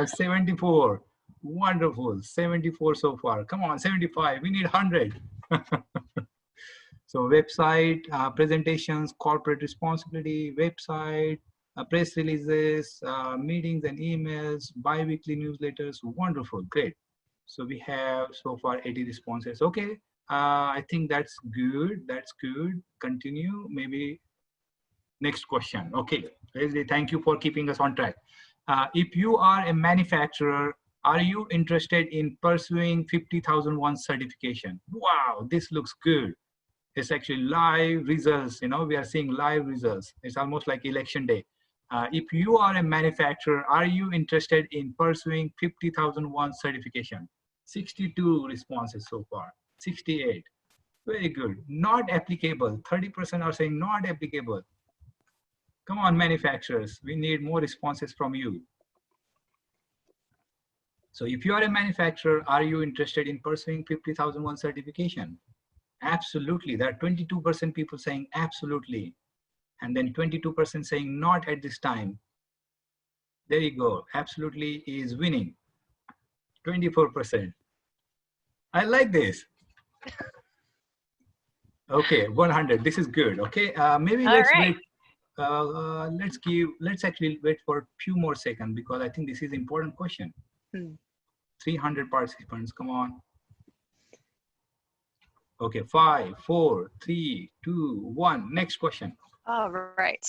74. Wonderful, 74 so far. Come on, 75, we need 100. So website, presentations, corporate responsibility, website, press releases, meetings and emails, bi-weekly newsletters. Wonderful, great. So we have so far 80 responses. Okay, I think that's good. That's good. Continue. Maybe next question. Okay, Leslie, thank you for keeping us on track. If you are a manufacturer, are you interested in pursuing 50,001 certification? Wow, this looks good. It's actually live results. You know, we are seeing live results. It's almost like election day. If you are a manufacturer, are you interested in pursuing 50,001 certification? 62 responses so far, 68. Very good. Not applicable. 30% are saying not applicable. Come on, manufacturers. We need more responses from you. So if you are a manufacturer, are you interested in pursuing 50,001 certification? Absolutely. There are 22% people saying absolutely. And then 22% saying not at this time. There you go. Absolutely is winning. 24%. I like this. Okay, 100. This is good. Okay, maybe let's wait. Let's actually wait for a few more seconds, because I think this is an important question. 300 participants. Come on. Okay, 5, 4, 3, 2, 1. Next question. All right.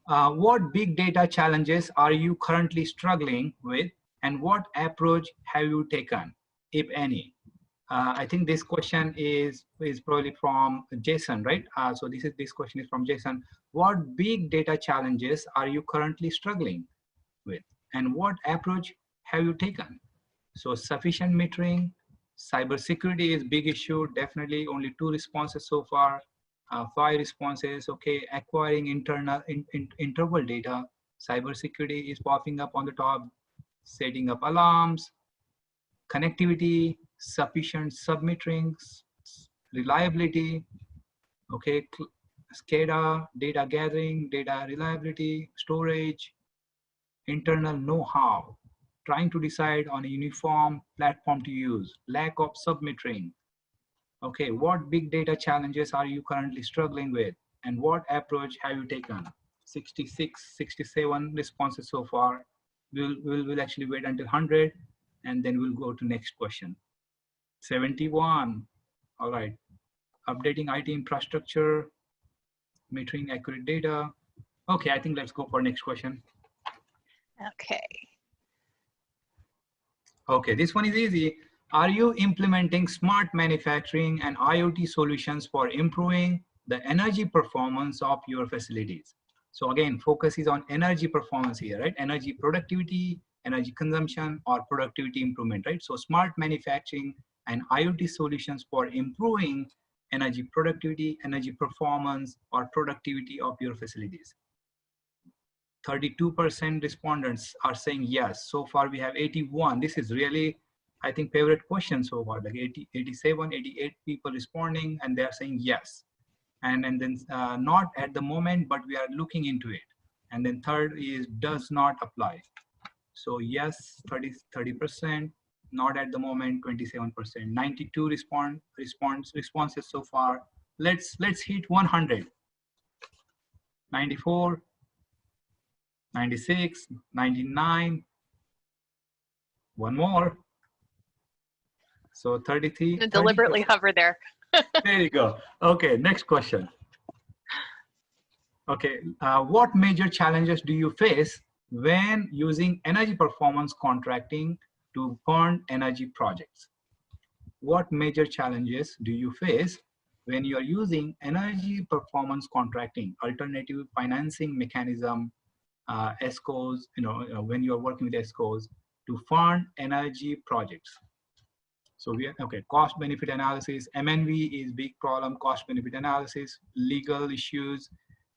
What big data challenges are you currently struggling with, and what approach have you taken, if any? I think this question is probably from Jason, right? So this question is from Jason. What big data challenges are you currently struggling with, and what approach have you taken? So sufficient metering, cybersecurity is big issue. Definitely only 2 responses so far. 5 responses. Okay, acquiring interval data. Cybersecurity is popping up on the top. Setting up alarms, connectivity, sufficient submetering, reliability. Okay, SCADA, data gathering, data reliability, storage, internal know-how, trying to decide on a uniform platform to use, lack of submetering. Okay, what big data challenges are you currently struggling with, and what approach have you taken? 66, 67 responses so far. We'll actually wait until 100, and then we'll go to next question. 71, all right. Updating IT infrastructure, metering accurate data. Okay, I think let's go for next question. Okay. Okay, this one is easy. Are you implementing smart manufacturing and IoT solutions for improving the energy performance of your facilities? So again, focus is on energy performance here, right? Energy productivity, energy consumption, or productivity improvement, right? So smart manufacturing and IoT solutions for improving energy productivity, energy performance, or productivity of your facilities. 32% respondents are saying yes. So far we have 81. This is really, I think, favorite question so far, like 80, 87, 88 people responding, and they're saying yes. And then not at the moment, but we are looking into it. And then third is does not apply. So yes, 30%, not at the moment, 27%, 92 responses so far. Let's hit 100. 94, 96, 99. One more. So 33. Deliberately hover there. There you go. Okay, next question. Okay, what major challenges do you face when using energy performance contracting to fund energy projects? What major challenges do you face when you're using energy performance contracting, alternative financing mechanism, ESCOs, when you're working with ESCOs to fund energy projects. So okay, cost benefit analysis, MNV is big problem, cost benefit analysis, legal issues,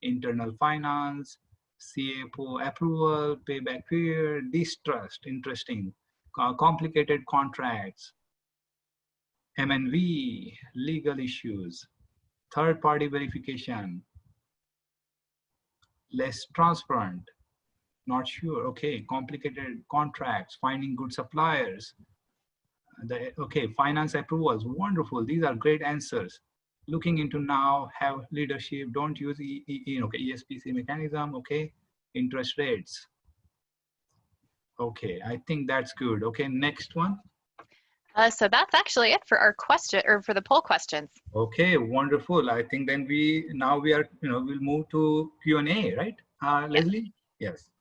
internal finance, CFO approval, payback period, distrust, interesting, complicated contracts, MNV, legal issues, third party verification, less transparent, not sure, okay, complicated contracts, finding good suppliers, okay, finance approvals, wonderful. These are great answers. Looking into now, have leadership, don't use ESPC mechanism, okay, interest rates. Okay, I think that's good. Okay, next one. So that's actually it for our question, or for the poll questions. Okay, wonderful. I think then we'll move to Q&A, right? Leslie? Yes.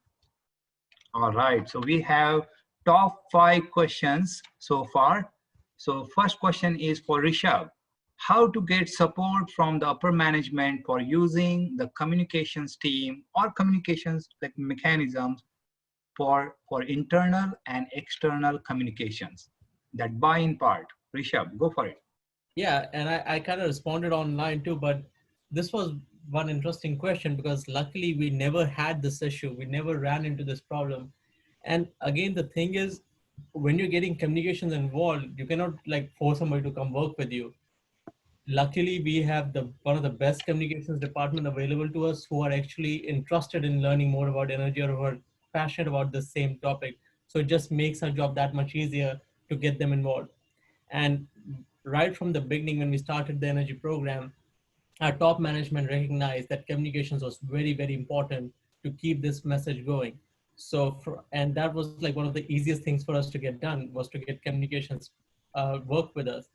All right, so we have top 5 questions so far. So first question is for Rishabh. How to get support from the upper management for using the communications team or communications like mechanisms for internal and external communications? That buy-in part. Rishabh, go for it. Yeah, and I kind of responded online too, but this was one interesting question because luckily we never had this issue. We never ran into this problem. And again, the thing is, when you're getting communications involved, you cannot like force somebody to come work with you. Luckily, we have one of the best communications department available to us who are actually interested in learning more about energy or who are passionate about the same topic. So it just makes our job that much easier to get them involved. And right from the beginning, when we started the energy program, our top management recognized that communications was very, very important to keep this message going. So, and that was like one of the easiest things for us to get done was to get communications work with us.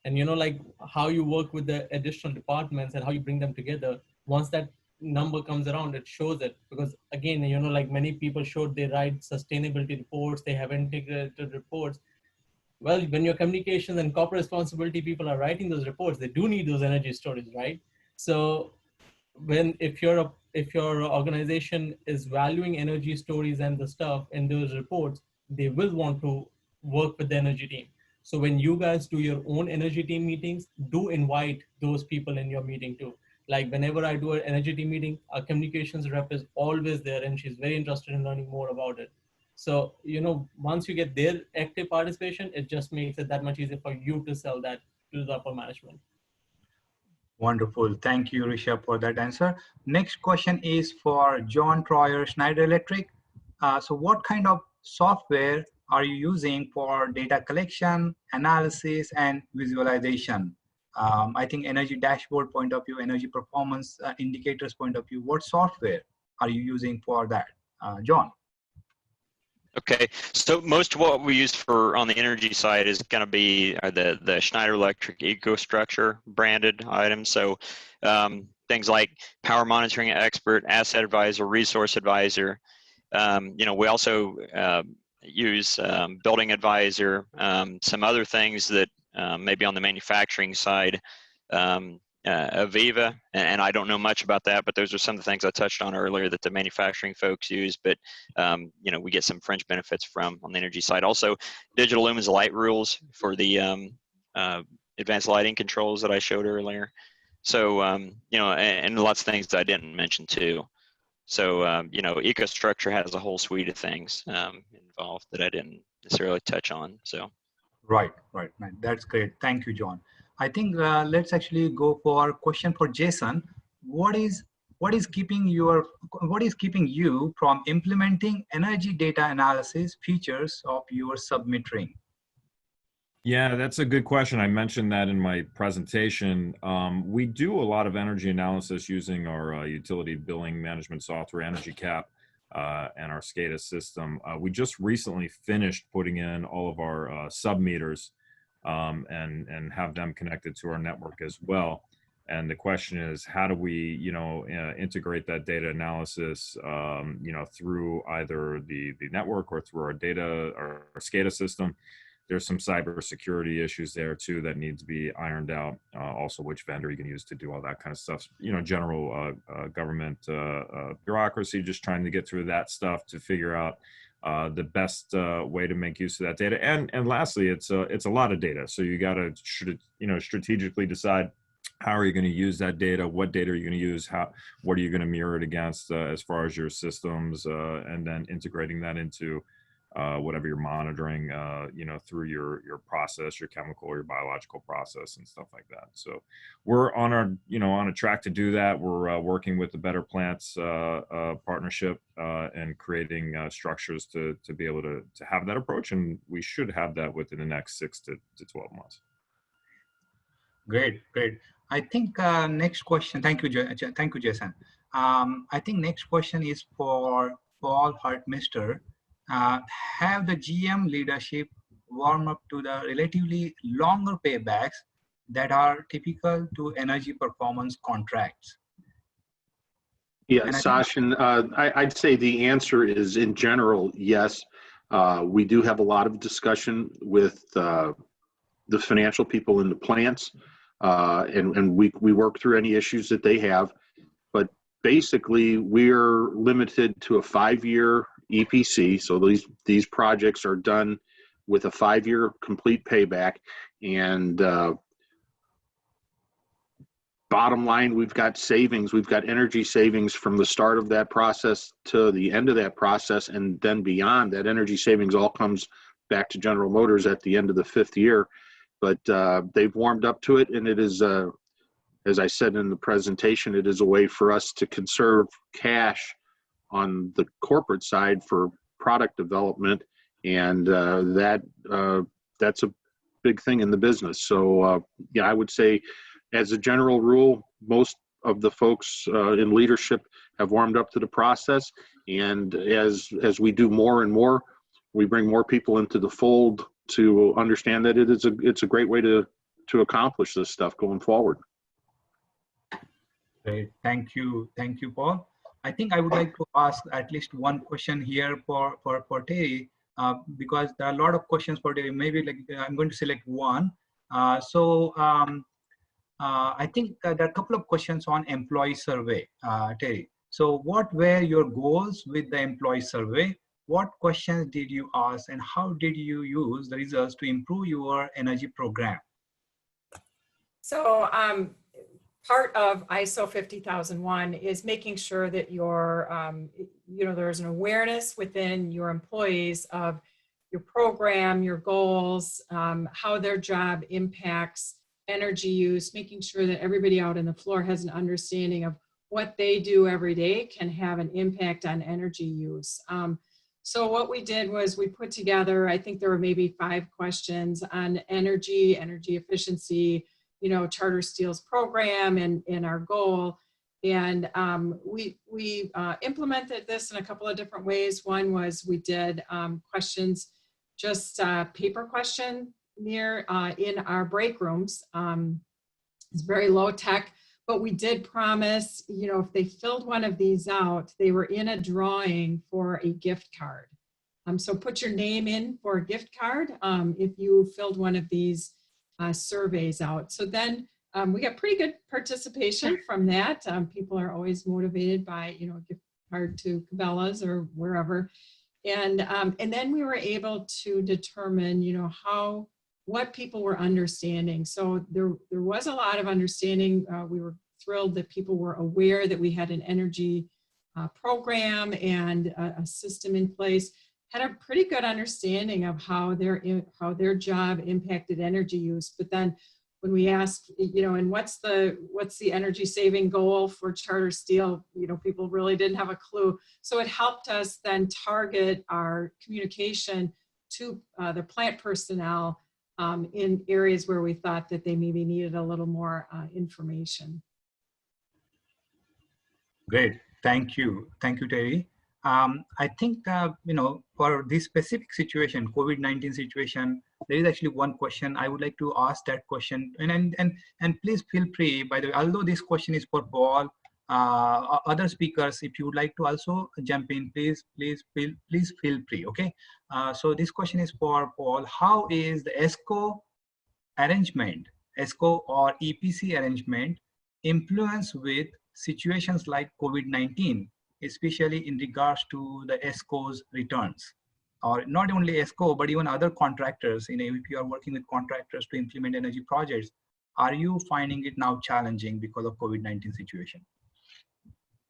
And like how you work with the additional departments and how you bring them together, once that number comes around, it shows it. Because again, like many people showed, they write sustainability reports, they have integrated reports. Well, when your communications and corporate responsibility people are writing those reports, they do need those energy stories, right? So if your organization is valuing energy stories and the stuff in those reports, they will want to work with the energy team. So when you guys do your own energy team meetings, do invite those people in your meeting too. Like whenever I do an energy team meeting, our communications rep is always there and she's very interested in learning more about it. So, once you get their active participation, it just makes it that much easier for you to sell that to the upper management. Wonderful. Thank you, Rishabh, for that answer. Next question is for John Troyer, Schneider Electric. So what kind of software are you using for data collection, analysis, and visualization? I think energy dashboard point of view, energy performance indicators point of view, what software are you using for that? John? Okay, so most of what we use on the energy side is going to be the Schneider Electric EcoStruxure branded items. So things like Power Monitoring Expert, Asset Advisor, Resource Advisor. We also use Building Advisor, some other things that maybe on the manufacturing side, Aviva, and I don't know much about that, but those are some of the things I touched on earlier that the manufacturing folks use, but we get some fringe benefits from on the energy side. Also, digital lumens light rules for the advanced lighting controls that I showed earlier. So, and lots of things that I didn't mention too. So, EcoStruxure has a whole suite of things involved that I didn't necessarily touch on, so. Right. That's great. Thank you, John. I think let's actually go for a question for Jason. What is keeping you from implementing energy data analysis features of your submetering? Yeah, that's a good question. I mentioned that in my presentation. We do a lot of energy analysis using our utility billing management software, Energy Cap, and our SCADA system. We just recently finished putting in all of our sub-meters and have them connected to our network as well. And the question is, how do we, integrate that data analysis, through either the network or through our SCADA system? there's some cybersecurity issues there too that need to be ironed out. Also, which vendor you can use to do all that kind of stuff. You know, general government bureaucracy, just trying to get through that stuff to figure out the best way to make use of that data. And lastly, it's a lot of data. So you got to, strategically decide how are you going to use that data? What data are you going to use? What are you going to mirror it against as far as your systems, and then integrating that into whatever you're monitoring, through your process, your chemical or your biological process and stuff like that. So we're on a track to do that. We're working with the Better Plants partnership and creating structures to be able to have that approach. And we should have that within the next 6 to 12 months. Great. I think next question. Thank you, Jason. I think next question is for Paul Hartmeister. Have the GM leadership warm up to the relatively longer paybacks that are typical to energy performance contracts? Yeah, Sachin, I'd say the answer is in general, yes. We do have a lot of discussion with the financial people in the plants, and we work through any issues that they have. But basically, we're limited to a 5-year EPC. So these projects are done with a 5-year complete payback. And bottom line, we've got savings. We've got energy savings from the start of that process to the end of that process. And then beyond, that energy savings all comes back to General Motors at the end of the 5th year. But they've warmed up to it, and it is, as I said in the presentation, it is a way for us to conserve cash on the corporate side for product development, and that's a big thing in the business. So yeah, I would say as a general rule, most of the folks in leadership have warmed up to the process, and as we do more and more, we bring more people into the fold to understand that it's a great way to accomplish this stuff going forward. Great. Thank you, Paul. I think I would like to ask at least one question here for Tari, because there are a lot of questions for Tari. Maybe I'm going to select one. I think there are a couple of questions on employee survey, Tari. So what were your goals with the employee survey? What questions did you ask, and how did you use the results to improve your energy program? So part of ISO 50001 is making sure that there's an awareness within your employees of your program, your goals, how their job impacts energy use, making sure that everybody out on the floor has an understanding of what they do every day can have an impact on energy use. So what we did was we put together, I think there were maybe 5 questions on energy efficiency, Charter Steel's program and our goal. And we implemented this in a couple of different ways. One was we did questions, just paper question in our break rooms. It's very low tech, but we did promise, if they filled one of these out, they were in a drawing for a gift card. So put your name in for a gift card if you filled one of these surveys out. So then we got pretty good participation from that. People are always motivated by, a gift card to Cabela's or wherever. And then we were able to determine, what people were understanding. So there was a lot of understanding. We were thrilled that people were aware that we had an energy program and a system in place, had a pretty good understanding of how their job impacted energy use. But then when we asked, and what's the energy saving goal for Charter Steel, people really didn't have a clue. So it helped us then target our communication to the plant personnel in areas where we thought that they maybe needed a little more information. Great, thank you, Tari. I think for this specific situation, COVID-19 situation, there is actually one question I would like to ask that question, and please feel free. By the way, although this question is for Paul, Other speakers, if you would like to also jump in, please feel free. Okay. So this question is for Paul. How is the ESCO arrangement, ESCO or EPC arrangement, influence with situations like COVID-19, especially in regards to the ESCO's returns? Or not only ESCO, but even other contractors, if you are working with contractors to implement energy projects, are you finding it now challenging because of COVID-19 situation?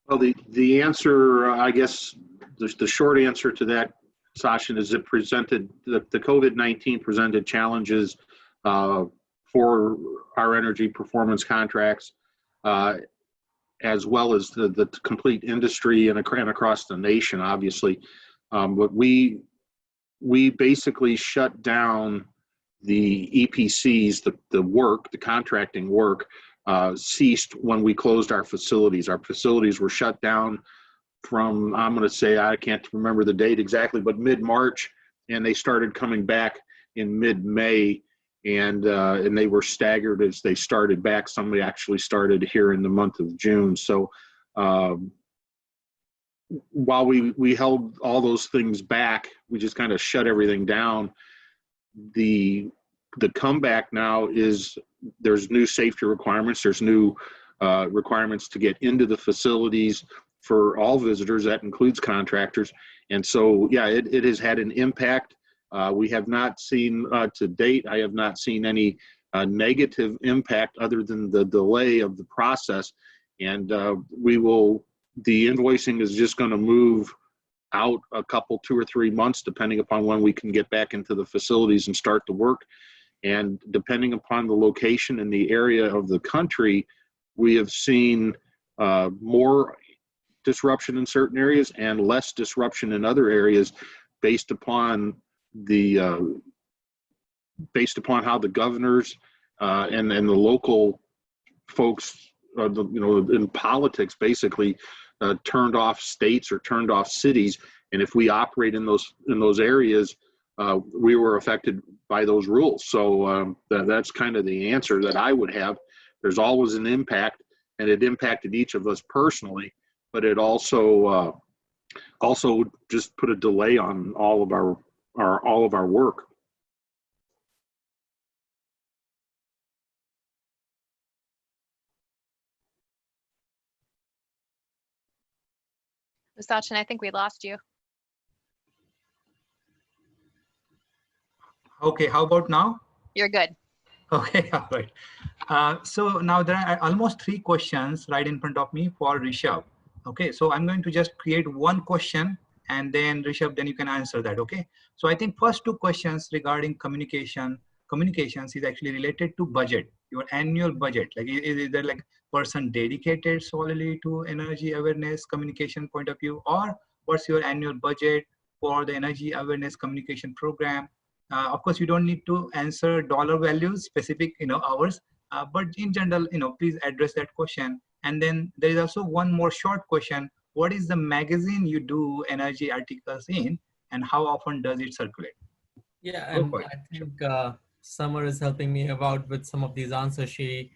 Well, the answer, I guess, the short answer to that, Sachin, is it presented, the COVID-19 presented challenges for our energy performance contracts, as well as the complete industry and across the nation, obviously. But we basically shut down the EPCs, the contracting work, ceased when we closed our facilities. Our facilities were shut down from, I'm going to say, I can't remember the date exactly, but mid-March, and they started coming back in mid-May, and they were staggered as they started back. Some actually started here in the month of June. So while we held all those things back, we just kind of shut everything down. The comeback now is there's new safety requirements. There's new requirements to get into the facilities for all visitors. That includes contractors. And so, yeah, it has had an impact. We have not seen, to date, I have not seen any negative impact other than the delay of the process. And the invoicing is just going to move out a couple, 2 or 3 months, depending upon when we can get back into the facilities and start the work. And depending upon the location and the area of the country, we have seen more disruption in certain areas and less disruption in other areas based upon how the governors and the local folks, in politics, basically turned off states or turned off cities. And if we operate in those areas, we were affected by those rules. So that's kind of the answer that I would have. There's always an impact, and it impacted each of us personally, but it also just put a delay on all of our work. Sachin, I think we lost you. Okay, how about now? You're good. Okay, all right. So now there are almost 3 questions right in front of me for Rishabh. Okay, so I'm going to just create one question, and then Rishabh, then you can answer that. Okay, so I think first 2 questions regarding communications is actually related to budget, your annual budget. Like, is there like person dedicated solely to energy awareness communication point of view, or what's your annual budget for the energy awareness communication program? Of course, you don't need to answer dollar values, specific, hours, but in general, please address that question. And then there is also one more short question. What is the magazine you do energy articles in, and how often does it circulate? Yeah, and I think Summer is helping me out with some of these answers. She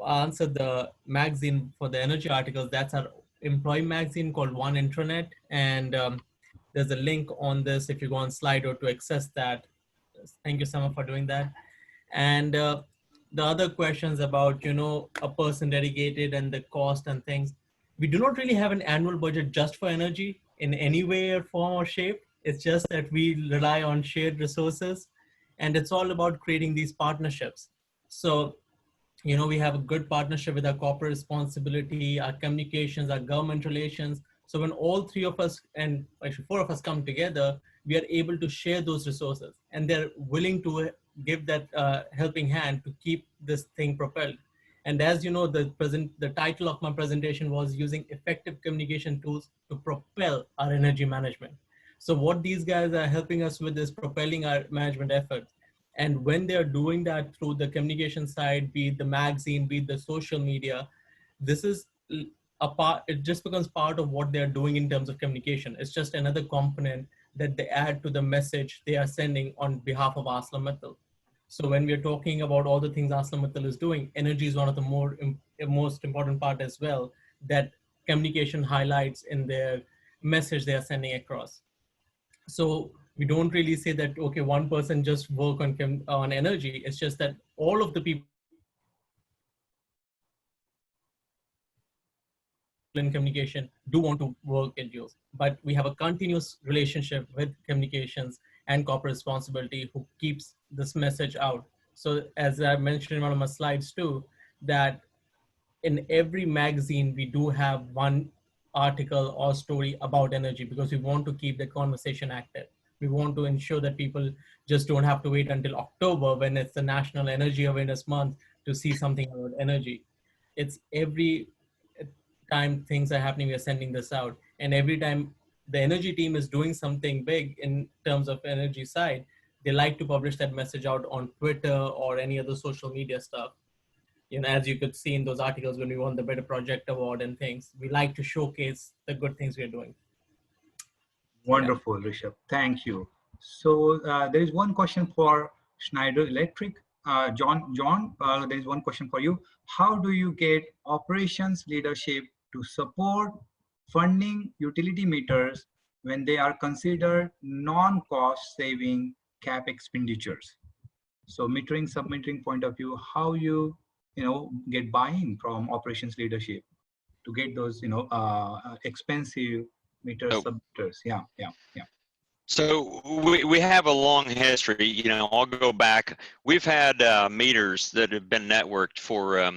answered the magazine for the energy articles. That's our employee magazine called One Intranet. And there's a link on this if you go on Slido to access that. Thank you, Summer, for doing that. And the other questions about, a person dedicated and the cost and things. We do not really have an annual budget just for energy in any way or form or shape. It's just that we rely on shared resources, and it's all about creating these partnerships. So, we have a good partnership with our corporate responsibility, our communications, our government relations. So when all 3 of us, and actually 4 of us, come together, we are able to share those resources, and they're willing to give that helping hand to keep this thing propelled. And as you know, the title of my presentation was using effective communication tools to propel our energy management. So what these guys are helping us with is propelling our management efforts. And when they're doing that through the communication side, be it the magazine, be it the social media, this is a part, it just becomes part of what they're doing in terms of communication. It's just another component that they add to the message they are sending on behalf of ArcelorMittal. So when we're talking about all the things ArcelorMittal is doing, energy is one of the most important part as well, that communication highlights in their message they are sending across. So we don't really say that, okay, one person just work on energy. It's just that all of the people in communication do want to work in deals, but we have a continuous relationship with communications and corporate responsibility who keeps this message out. So as I mentioned in one of my slides too, that in every magazine, we do have one article or story about energy because we want to keep the conversation active. We want to ensure that people just don't have to wait until October when it's the National Energy Awareness Month to see something about energy. It's every time things are happening, we're sending this out. And every time the energy team is doing something big in terms of energy side, they like to publish that message out on Twitter or any other social media stuff. You know, as you could see in those articles when we won the Better Project Award and things, we like to showcase the good things we're doing. Wonderful, Rishabh. Thank you. So there is one question for Schneider Electric. John, there is one question for you. How do you get operations leadership to support funding utility meters when they are considered non-cost saving cap expenditures? So metering, sub-metering point of view, how you get buy-in from operations leadership to get those expensive meters, sub-meters. Yeah. So we have a long history. You know, I'll go back. We've had meters that have been networked for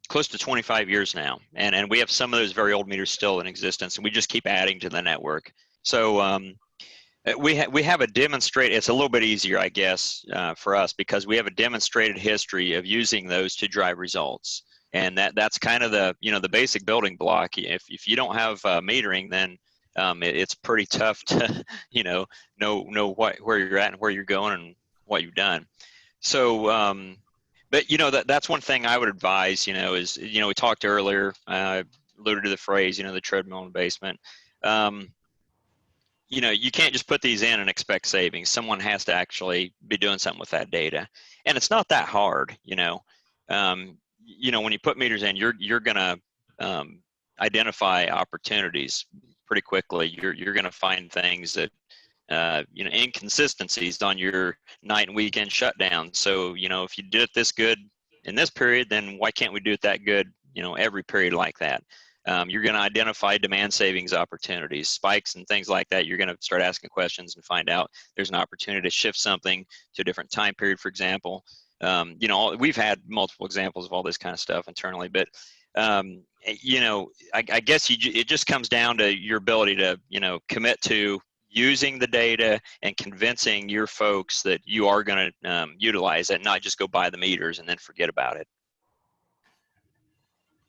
close to 25 years now, and we have some of those very old meters still in existence, and we just keep adding to the network. So we have a demonstrated. It's a little bit easier, I guess, for us because we have a demonstrated history of using those to drive results, and that's kind of the the basic building block. If you don't have metering, then it's pretty tough to know where you're at and where you're going and what you've done. So but that's one thing I would advise, is we talked earlier, alluded to the phrase, the treadmill in the basement. You can't just put these in and expect savings. Someone has to actually be doing something with that data, and it's not that hard. When you put meters in, you're gonna identify opportunities pretty quickly. You're going to find things that inconsistencies on your night and weekend shutdowns. So if you did it this good in this period, then why can't we do it that good every period like that? You're going to identify demand savings opportunities, spikes and things like that. You're going to start asking questions and find out there's an opportunity to shift something to a different time period, for example. We've had multiple examples of all this kind of stuff internally, but I guess it just comes down to your ability to commit to using the data and convincing your folks that you are going to utilize it, not just go buy the meters and then forget about it.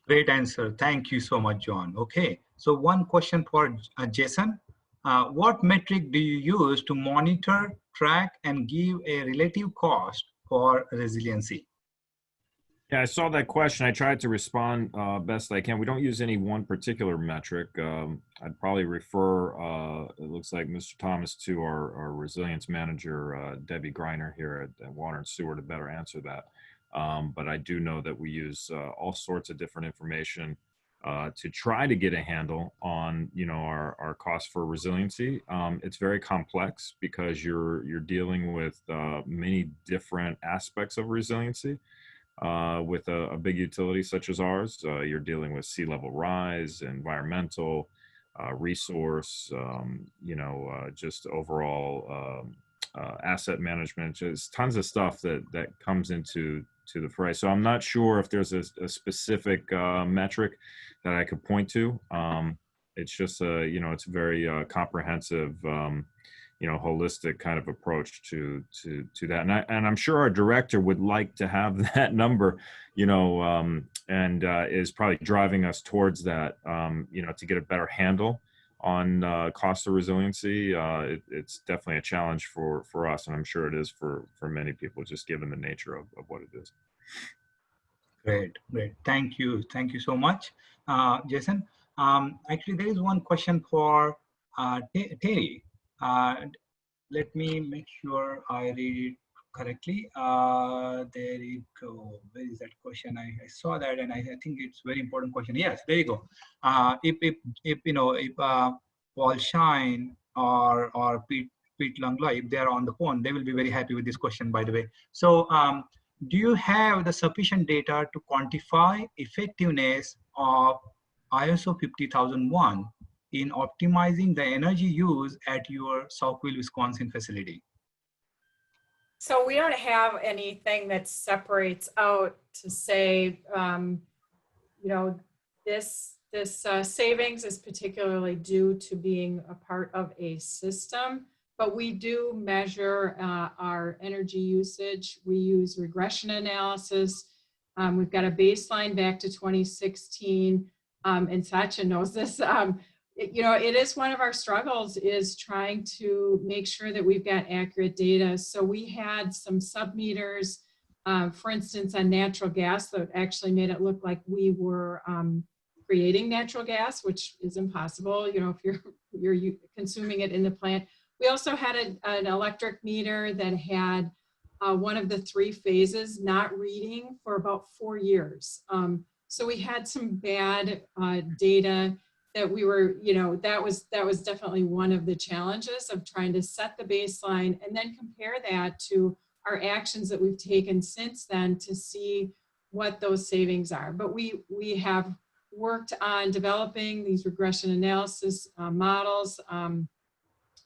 Great answer. Thank you so much, John. Okay, so one question for Jason. What metric do you use to monitor, track, and give a relative cost for resiliency? Yeah, I saw that question. I tried to respond best I can. We don't use any one particular metric. I'd probably refer, it looks like Mr. Thomas, to our resilience manager, Debbie Greiner here at Water and Sewer to better answer that. But I do know that we use all sorts of different information to try to get a handle on, our cost for resiliency. It's very complex because you're dealing with many different aspects of resiliency. With a big utility such as ours, you're dealing with sea level rise, environmental, resource, just overall asset management. Just tons of stuff that comes into the fray. So I'm not sure if there's a specific metric that I could point to. It's just it's a very comprehensive. Holistic kind of approach to that, and I'm sure our director would like to have that number, and is probably driving us towards that, to get a better handle on cost of resiliency. It's definitely a challenge for us, and I'm sure it is for many people, just given the nature of what it is. Great. Thank you so much, Jason. Actually, there is one question for Tari. Let me make sure I read it correctly. There you go. Where is that question? I saw that, and I think it's very important question. Yes, there you go. If you know, if Paul Shine or Pete Langlois, if they are on the phone, they will be very happy with this question, by the way. So do you have the sufficient data to quantify effectiveness of ISO 50001 in optimizing the energy use at your Saukville, Wisconsin facility? So we don't have anything that separates out to say, you know, this savings is particularly due to being a part of a system, but we do measure our energy usage. We use regression analysis. We've got a baseline back to 2016, and Sachin knows this. You know, it is one of our struggles is trying to make sure that we've got accurate data. So we had some sub-meters, for instance, on natural gas that actually made it look like we were creating natural gas, which is impossible, you know, if you're consuming it in the plant. We also had an electric meter that had one of the 3 phases not reading for about 4 years. So we had some bad data that we were, you know, that was definitely one of the challenges of trying to set the baseline and then compare that to our actions that we've taken since then to see what those savings are. But we have worked on developing these regression analysis models.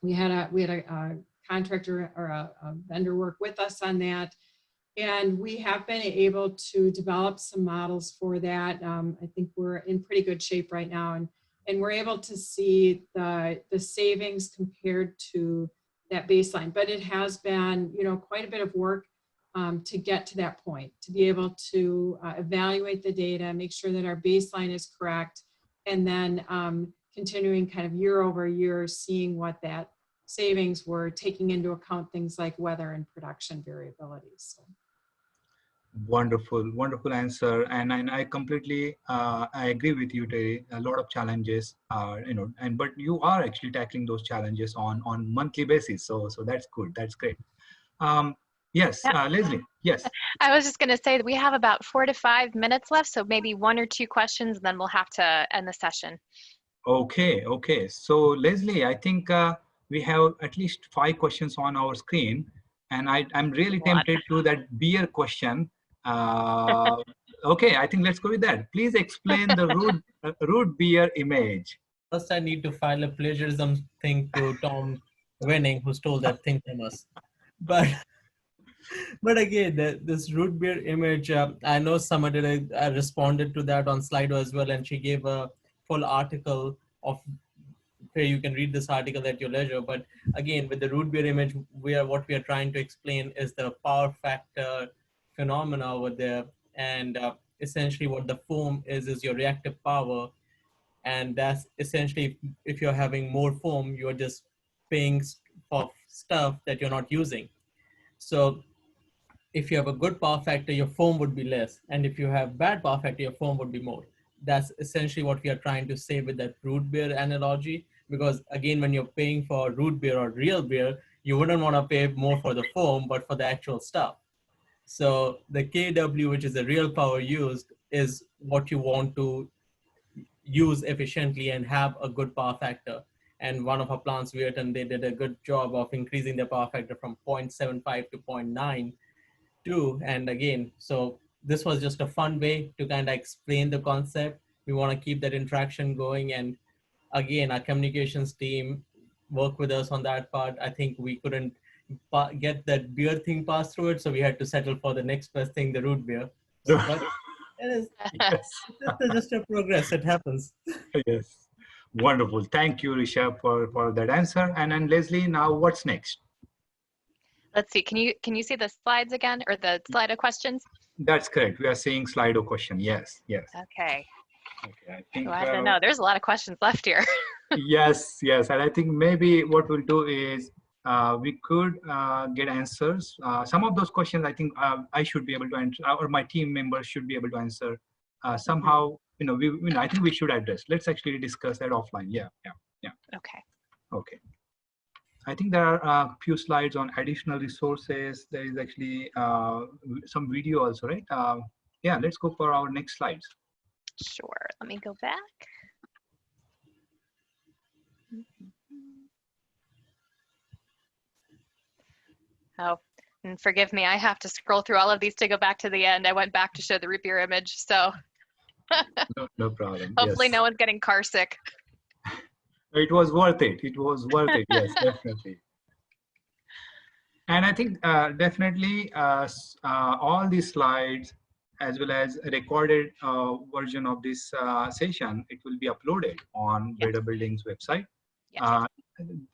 We had a contractor or a vendor work with us on that. And we have been able to develop some models for that. I think we're in pretty good shape right now. And we're able to see the savings compared to that baseline. But it has been, you know, quite a bit of work to get to that point, to be able to evaluate the data, make sure that our baseline is correct, and then continuing kind of year over year, seeing what that savings were, taking into account things like weather and production variabilities. So. Wonderful, wonderful answer, and I completely I agree with you, Tari. A lot of challenges, you know, but you are actually tackling those challenges on monthly basis. So that's good. That's great. Yes, Yeah. Leslie. Yes. I was just going to say that we have about 4 to 5 minutes left, so maybe 1 or 2 questions, and then we'll have to end the session. Okay. Okay. So Leslie, I think we have at least 5 questions on our screen, and I'm really tempted to that beer question. Okay, I think let's go with that. Please explain the root beer image. First, I need to file a plagiarism thing to Tom Wenning, who stole that thing from us. But again, this root beer image, I know somebody responded to that on Slido as well, and she gave a full article of where you can read this article at your leisure. But again, with the root beer image, what we are trying to explain is the power factor phenomena over there, and essentially what the foam is your reactive power, and that's essentially if you're having more foam, you're just paying for stuff that you're not using. So if you have a good power factor, your foam would be less, and if you have bad power factor, your foam would be more. That's essentially what we are trying to say with that root beer analogy, because again, when you're paying for root beer or real beer, you wouldn't want to pay more for the foam, but for the actual stuff. So the kW, which is the real power used, is what you want to use efficiently and have a good power factor. And one of our plants, Vietnam, they did a good job of increasing their power factor from 0.75 to 0.92. And again, so this was just a fun way to kind of explain the concept. We want to keep that interaction going. And again, our communications team worked with us on that part. I think we couldn't get that beer thing passed through it, so we had to settle for the next best thing, the root beer. But it is just a progress. It happens. Yes, wonderful. Thank you, Rishabh, for that answer. And then Leslie, now what's next? Let's see. Can you see the slides again, or the slide of questions? That's correct. We are seeing Slido question. Yes. Okay. Okay. I think. Glad to know. There's a lot of questions left here. Yes. And I think maybe what we'll do is we could get answers. Some of those questions, I think I should be able to answer, or my team members should be able to answer. Somehow, I think we should address. Let's actually discuss that offline. Yeah. Okay. Okay. I think there are a few slides on additional resources. There is actually some video also, right? Yeah, let's go for our next slides. Sure, let me go back. Oh, and forgive me, I have to scroll through all of these to go back to the end. I went back to show the root beer image, so No problem. hopefully Yes. no one's getting car sick. It was worth it. It was worth it. Yes, definitely. And I think definitely all these slides, as well as a recorded version of this session, it will be uploaded on Yes. Better Buildings website. Yes.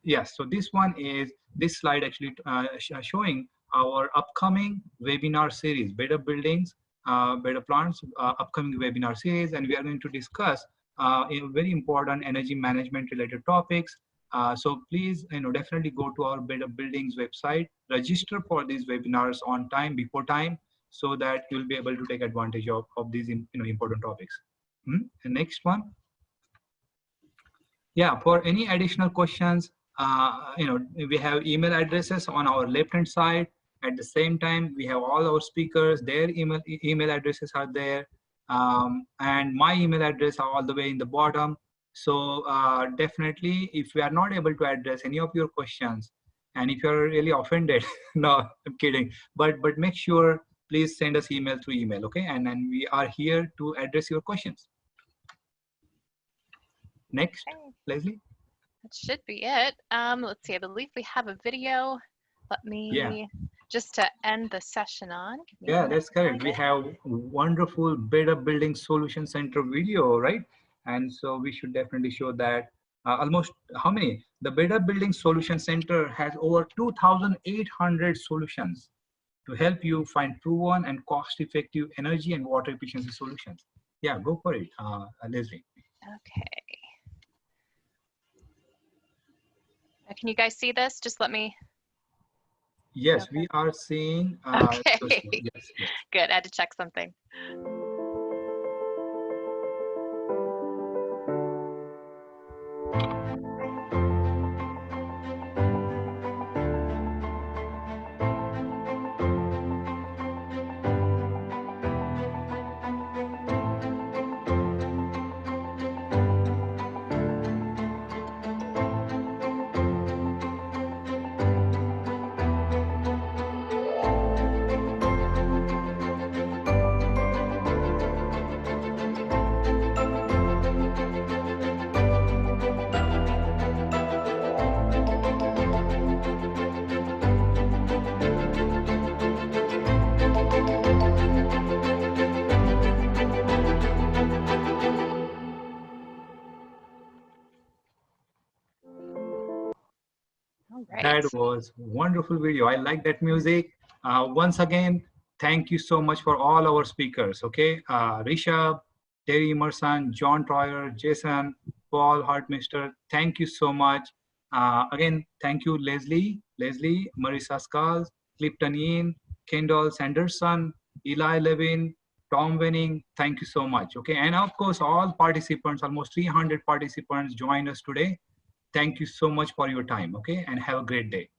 Yes, so this one is, this slide actually showing our upcoming webinar series, Better Buildings, Better Plants, upcoming webinar series, and we are going to discuss very important energy management related topics. So please, definitely go to our Better Buildings website, register for these webinars on time, before time, so that you'll be able to take advantage of these important topics. And next one. Yeah, for any additional questions, we have email addresses on our left-hand side. At the same time, we have all our speakers, their email addresses are there. And my email address are all the way in the bottom. So definitely, if we are not able to address any of your questions, and if you're really offended, no, I'm kidding. But make sure, please send us email through email, okay? And then we are here to address your questions. Next, Okay. Leslie. That should be it. Let's see, I believe we have a video. Let me, just to end the session on. Yeah, that's correct. We have wonderful Better Building Solution Center video, right? And so we should definitely show that. Almost how many? The Better Building Solution Center has over 2,800 solutions to help you find proven and cost-effective energy and water efficiency solutions. Yeah, go for it, Leslie. Okay. Can you guys see this? Just let me. Yes, Okay. we are seeing. Okay. Yes, yes. Good. I had to check something. Right. That was wonderful video. I like that music. Once again, thank you so much for all our speakers. Okay, Rishabh, Tari, Emerson, John Troyer, Jason, Paul, Hartmeister. Thank you so much. Again, thank you, Leslie, Marisa Scales, Clifton Ian, Kendall Sanderson, Eli Levin, Tom Wenning. Thank you so much. Okay, and of course, all participants, almost 300 participants joined us today. Thank you so much for your time, okay? And have a great day.